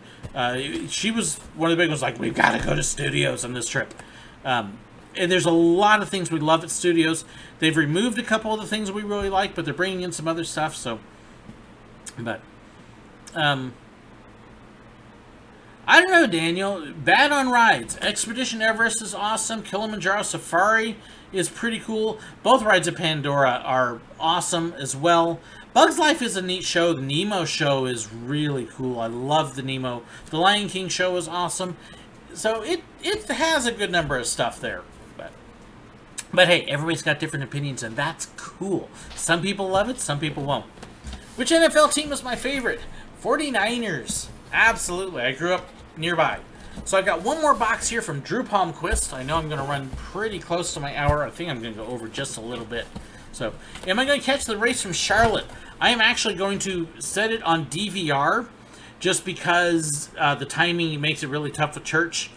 She was one of the big ones, like, we've got to go to Studios on this trip. And there's a lot of things we love at Studios. They've removed a couple of the things we really like, but they're bringing in some other stuff. So, but, I don't know, Daniel. Bad on rides. Expedition Everest is awesome. Kilimanjaro Safari is pretty cool. Both rides at Pandora are awesome as well. Bug's Life is a neat show. The Nemo show is really cool. I love the Nemo. The Lion King show is awesome. So it has a good number of stuff there. But hey, everybody's got different opinions, and that's cool. Some people love it, some people won't. Which NFL team is my favorite? 49ers. Absolutely. I grew up nearby. So I've got one more box here from Drew Palmquist. I know I'm going to run pretty close to my hour. I think I'm going to go over just a little bit. So, am I going to catch the race from Charlotte? I am actually going to set it on DVR just because the timing makes it really tough with church.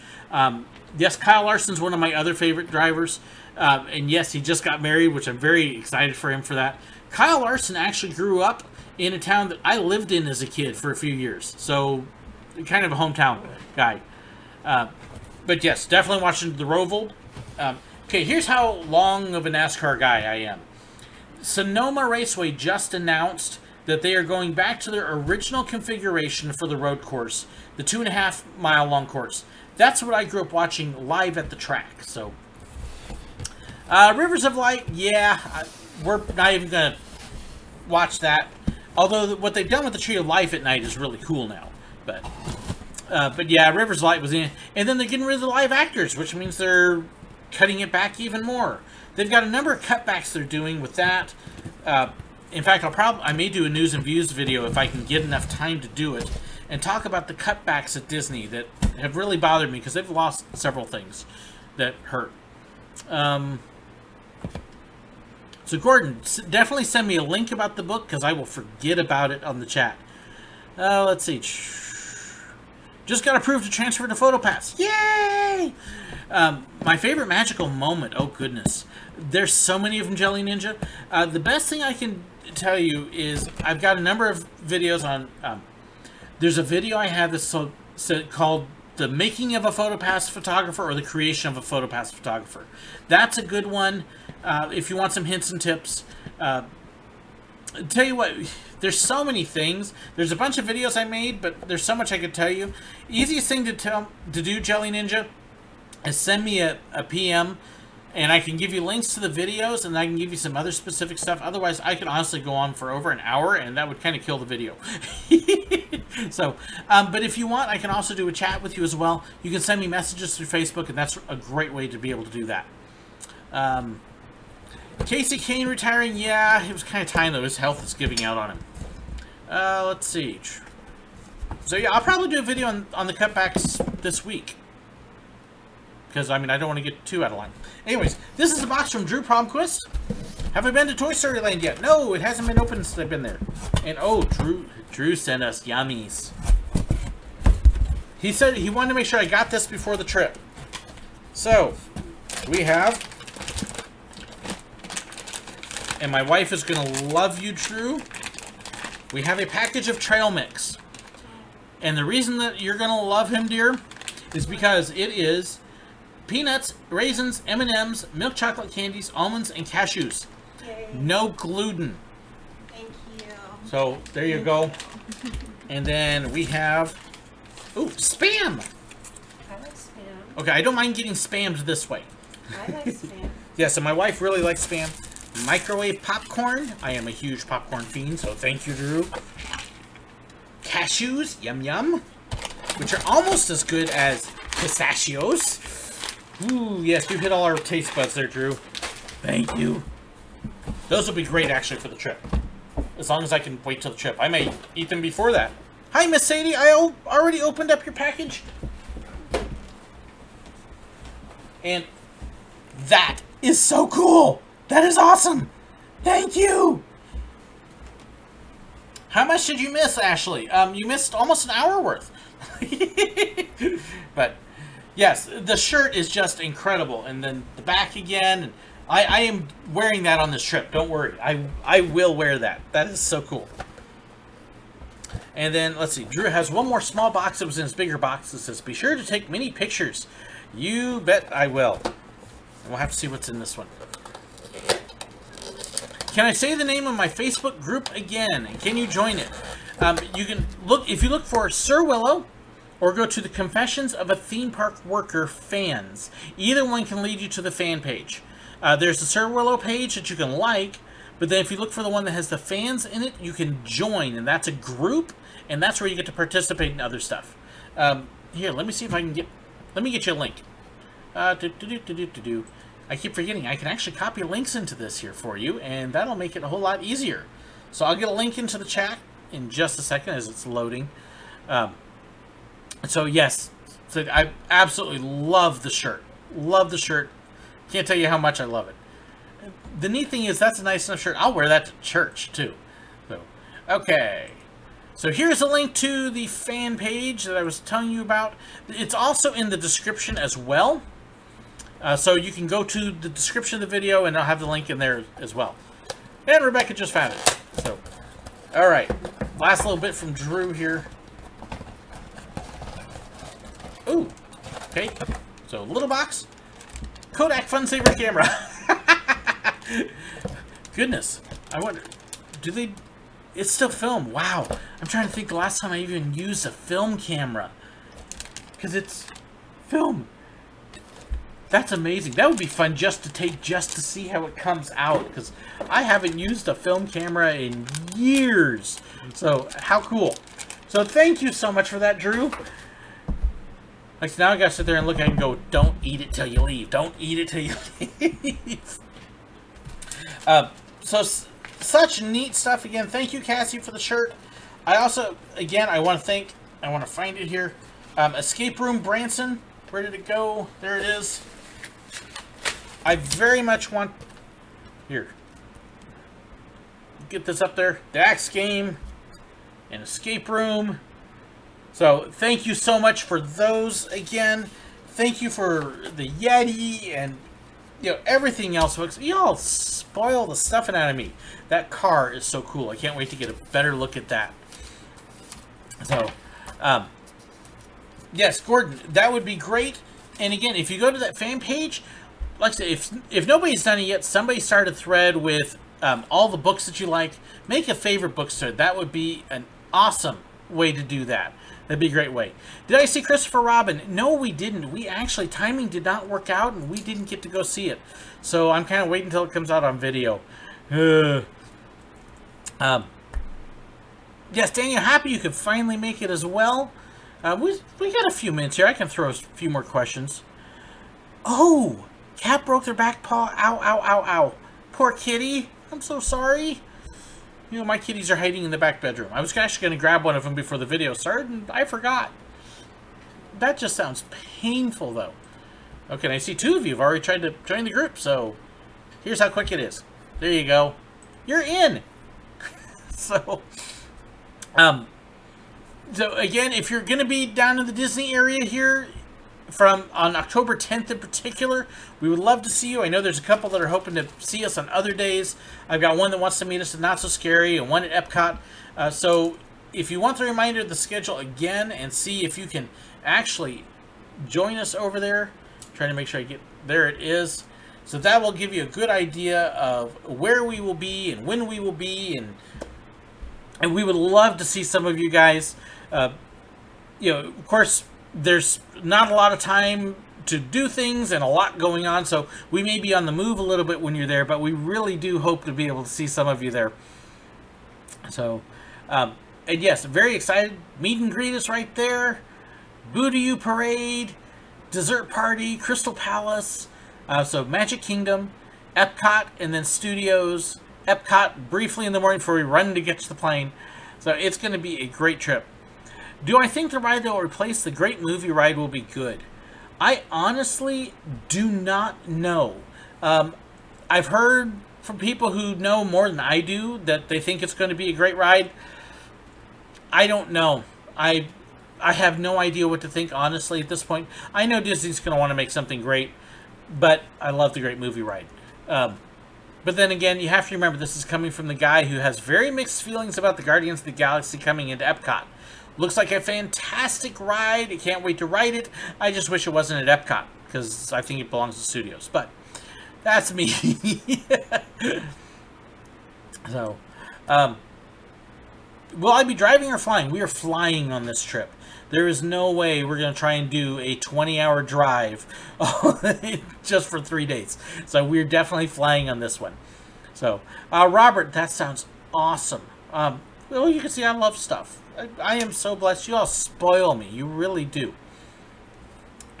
Yes, Kyle Larson's one of my other favorite drivers. And yes, he just got married, which I'm very excited for him for that. Kyle Larson actually grew up in a town that I lived in as a kid for a few years. So, kind of a hometown guy. But yes, definitely watching the Roval. Okay, here's how long of a NASCAR guy I am. Sonoma Raceway just announced that they are going back to their original configuration for the road course, the 2.5 mile long course. That's what I grew up watching live at the track. So, Rivers of Light, yeah, we're not even going to watch that. Although what they've done with the Tree of Life at night is really cool now. But yeah, Rivers of Light was in, and then they're getting rid of the live actors, which means they're cutting it back even more. They've got a number of cutbacks they're doing with that. In fact, I may do a news and views video if I can get enough time to do it, and talk about the cutbacks at Disney that have really bothered me because they've lost several things that hurt. So Gordon, definitely send me a link about the book because I will forget about it on the chat. Let's see. Just got approved to transfer to PhotoPass. Yay! My favorite magical moment. Oh, goodness. There's so many of them, Jelly Ninja. The best thing I can tell you is I've got a number of videos on... there's a video I have that's called The Making of a PhotoPass Photographer or The Creation of a PhotoPass Photographer. That's a good one if you want some hints and tips. Tell you what... There's so many things. There's a bunch of videos I made, but there's so much I could tell you. Easiest thing to do, Jelly Ninja, is send me a PM, and I can give you links to the videos, and I can give you some other specific stuff. Otherwise, I could honestly go on for over an hour, and that would kind of kill the video. So, but if you want, I can also do a chat with you as well. You can send me messages through Facebook, and that's a great way to be able to do that. Casey Kane retiring, yeah, it was kind of time, though. His health is giving out on him. Let's see. So, yeah, I'll probably do a video on the cutbacks this week. Because, I mean, I don't want to get too out of line. Anyways, this is a box from Drew Promquist. Have I been to Toy Story Land yet? No, it hasn't been open since I've been there. And, oh, Drew sent us yummies. He said he wanted to make sure I got this before the trip. So, we have... And my wife is going to love you, Drew. We have a package of trail mix. And the reason that you're going to love him, dear, is because it is peanuts, raisins, M&Ms, milk chocolate candies, almonds, and cashews. Yay. No gluten. Thank you. So, there you go. And then we have... Ooh, Spam! I like Spam. Okay, I don't mind getting spammed this way. I like Spam. Yeah, so my wife really likes Spam. Microwave popcorn. I am a huge popcorn fiend, so thank you, Drew. Cashews, yum yum, which are almost as good as pistachios. Ooh, yes, you hit all our taste buds there, Drew. Thank you. Those will be great, actually, for the trip. As long as I can wait till the trip. I may eat them before that. Hi, Miss Sadie. I already opened up your package. And that is so cool. That is awesome. Thank you. How much did you miss, Ashley? You missed almost an hour worth. But, yes, the shirt is just incredible. And then the back again. And I am wearing that on this trip. Don't worry. I will wear that. That is so cool. And then, let's see. Drew has one more small box that was in his bigger box that says, be sure to take many pictures. You bet I will. And we'll have to see what's in this one. Can I say the name of my Facebook group again? And can you join it? You can look, if you look for SirWillow, or go to the Confessions of a Theme Park Worker fans. Either one can lead you to the fan page. There's the SirWillow page that you can like, but then if you look for the one that has the fans in it, you can join, and that's a group, and that's where you get to participate in other stuff. Here, let me see if I can get, let me get you a link. I keep forgetting, I can actually copy links into this here for you, and that'll make it a whole lot easier. So I'll get a link into the chat in just a second as it's loading. So yes, so I absolutely love the shirt. Love the shirt. Can't tell you how much I love it. the neat thing is that's a nice enough shirt. I'll wear that to church too. So, okay. So here's a link to the fan page that I was telling you about. It's also in the description as well. So you can go to the description of the video and I'll have the link in there as well. And Rebecca just found it. So, all right. Last little bit from Drew here. Ooh. Okay. So, little box. Kodak Fun Saver camera. Goodness. I wonder, do they... It's still film. Wow. I'm trying to think the last time I even used a film camera. Because it's film. That's amazing. That would be fun just to take, just to see how it comes out. Because I haven't used a film camera in years. So, how cool. So, thank you so much for that, Drew. Like, now I gotta sit there and look at it and go, don't eat it till you leave. Don't eat it till you leave. Such neat stuff. Again, thank you, Cassie, for the shirt. I also, again, I want to find it here. Escape Room Branson. Where did it go? There it is. I very much want... Here. Get this up there. The Axe Game. And Escape Room. So, thank you so much for those again. Thank you for the Yeti and... everything else, folks. Y'all spoil the stuffing out of me. That car is so cool. I can't wait to get a better look at that. So, yes, Gordon, that would be great. And again, if you go to that fan page, like I say, if nobody's done it yet, somebody start a thread with all the books that you like. Make a favorite book thread. That would be an awesome way to do that. That'd be a great way. Did I see Christopher Robin? No, we didn't. We actually, timing did not work out, and we didn't get to go see it. So I'm kind of waiting until it comes out on video. Yes, Daniel, happy you could finally make it as well. We got a few minutes here. I can throw a few more questions. Oh, cat broke their back paw. Ow, ow, ow, ow. Poor kitty. I'm so sorry. My kitties are hiding in the back bedroom. I was actually going to grab one of them before the video started, and I forgot. That just sounds painful, though. Okay, and I see two of you have already tried to join the group, so here's how quick it is. There you go. You're in! So again, if you're going to be down in the Disney area here, on October 10th in particular, we would love to see you. I know there's a couple that are hoping to see us on other days. I've got one that wants to meet us at Not So Scary and one at Epcot. So if you want the reminder of the schedule again and see if you can actually join us over there, trying to make sure I get, there it is. So that will give you a good idea of where we will be and when we will be, and we would love to see some of you guys. Of course, there's not a lot of time to do things and a lot going on, so we may be on the move a little bit when you're there, but we really do hope to be able to see some of you there. So, and yes, very excited. Meet and greet is right there. Boo to You Parade, Dessert Party, Crystal Palace, so Magic Kingdom, Epcot, and then Studios. Epcot briefly in the morning before we run to get to the plane. So it's going to be a great trip. Do I think the ride that will replace the Great Movie Ride will be good? I honestly do not know. I've heard from people who know more than I do that they think it's going to be a great ride. I don't know. I have no idea what to think, honestly, at this point. I know Disney's going to want to make something great, but I love the Great Movie Ride. But then again, you have to remember this is coming from the guy who has very mixed feelings about the Guardians of the Galaxy coming into Epcot. Looks like a fantastic ride. I can't wait to ride it. I just wish it wasn't at Epcot, because I think it belongs to Studios. But that's me. So, will I be driving or flying? We are flying on this trip. There is no way we're going to try and do a 20-hour drive just for 3 days. So we're definitely flying on this one. So, Robert, that sounds awesome. Well, you can see I love stuff. I am so blessed. You all spoil me. You really do.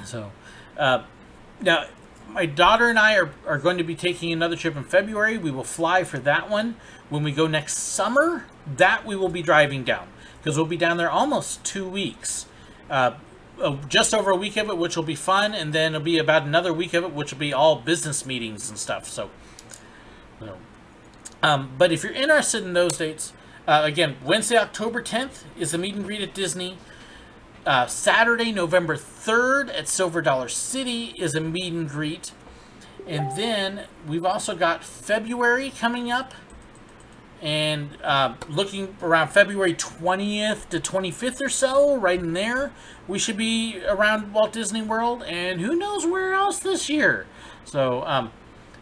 So, now, my daughter and I are going to be taking another trip in February. We will fly for that one. When we go next summer, that we will be driving down. Because we'll be down there almost 2 weeks. Just over a week of it, which will be fun. And then it'll be about another week of it, which will be all business meetings and stuff. So, So, but if you're interested in those dates, again, Wednesday, October 10th is the meet and greet at Disney. Saturday, November 3rd at Silver Dollar City is a meet and greet. And then we've also got February coming up. And looking around February 20th to 25th or so, right in there, we should be around Walt Disney World. And who knows where else this year. So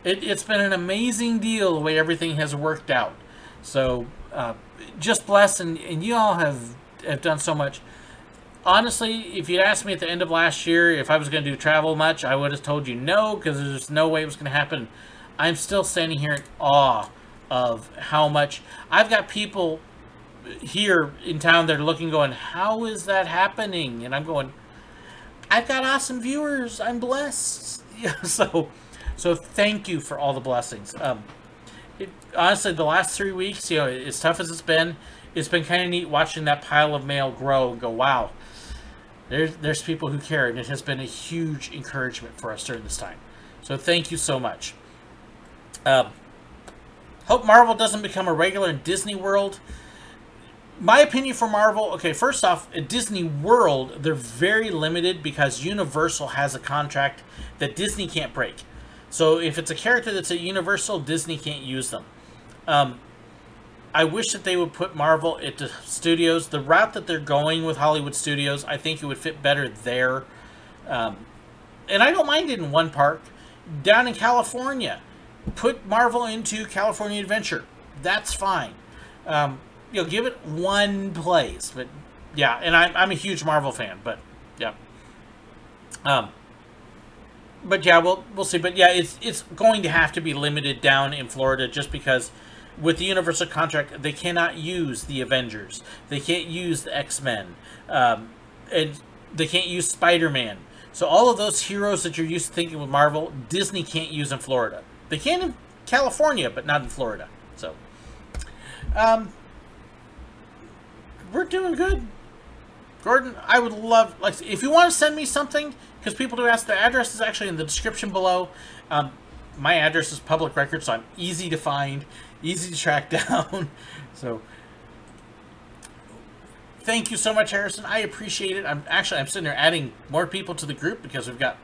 it's been an amazing deal the way everything has worked out. So just blessed, and you all have done so much. Honestly, if you'd asked me at the end of last year if I was going to do travel much, I would have told you no, because there's no way it was going to happen. I'm still standing here in awe of how much. I've got people here in town that are looking, going, how is that happening? And I'm going, I've got awesome viewers. I'm blessed. Yeah, so thank you for all the blessings. Honestly, the last 3 weeks, as tough as it's been kind of neat watching that pile of mail grow and go, wow, there's people who care, and it has been a huge encouragement for us during this time. So thank you so much. Hope Marvel doesn't become a regular in Disney World. My opinion for Marvel, okay, first off, at Disney World, they're very limited because Universal has a contract that Disney can't break. So if it's a character that's at Universal, Disney can't use them. I wish that they would put Marvel into studios. The route that they're going with Hollywood Studios, I think it would fit better there. And I don't mind it in one park. Down in California, put Marvel into California Adventure. That's fine. Give it one place. But yeah, and I'm a huge Marvel fan. But yeah. But yeah, we'll see. But yeah, it's going to have to be limited down in Florida, just because with the Universal contract, they cannot use the Avengers. They can't use the X-Men. And they can't use Spider-Man. So all of those heroes that you're used to thinking with Marvel, Disney can't use in Florida. They can in California, but not in Florida. So, we're doing good. Gordon, I would love, if you want to send me something, because people do ask, the address is actually in the description below. My address is public record, so I'm easy to find, easy to track down. So, thank you so much, Harrison. I appreciate it. I'm sitting there adding more people to the group because we've got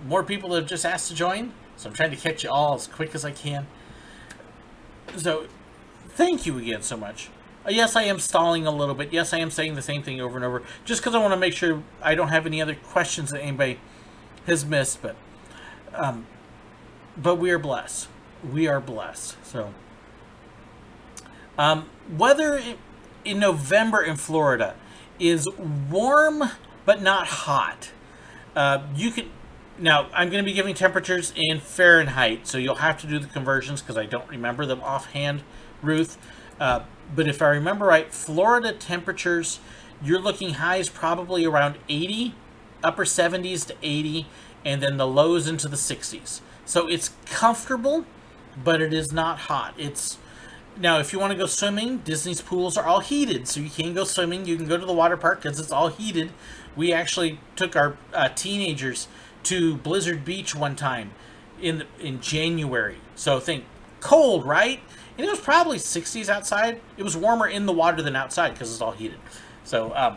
more people that have just asked to join. So I'm trying to catch you all as quick as I can. So, thank you again so much. Yes, I am stalling a little bit. Yes, I am saying the same thing over and over, just because I want to make sure I don't have any other questions that anybody has missed. But we are blessed. We are blessed. So, weather in November in Florida is warm but not hot. Now, I'm going to be giving temperatures in Fahrenheit, so you'll have to do the conversions because I don't remember them offhand, Ruth. But if I remember right, Florida temperatures, you're looking highs probably around 80, upper 70s to 80, and then the lows into the 60s. So it's comfortable, but it is not hot. Now, if you want to go swimming, Disney's pools are all heated, so you can go swimming. You can go to the water park because it's all heated. We actually took our teenagers to Blizzard Beach one time in January. So think cold, right? And it was probably 60s outside. It was warmer in the water than outside because it's all heated. So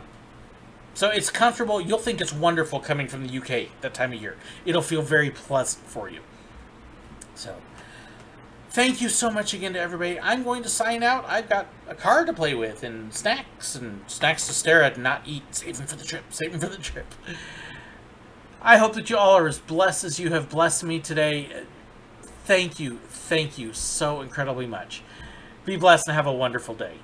so it's comfortable. You'll think it's wonderful coming from the UK that time of year. It'll feel very pleasant for you. So thank you so much again to everybody. I'm going to sign out. I've got a car to play with and snacks to stare at and not eat. Save them for the trip. Save them for the trip. I hope that you all are as blessed as you have blessed me today. Thank you so incredibly much. Be blessed and have a wonderful day.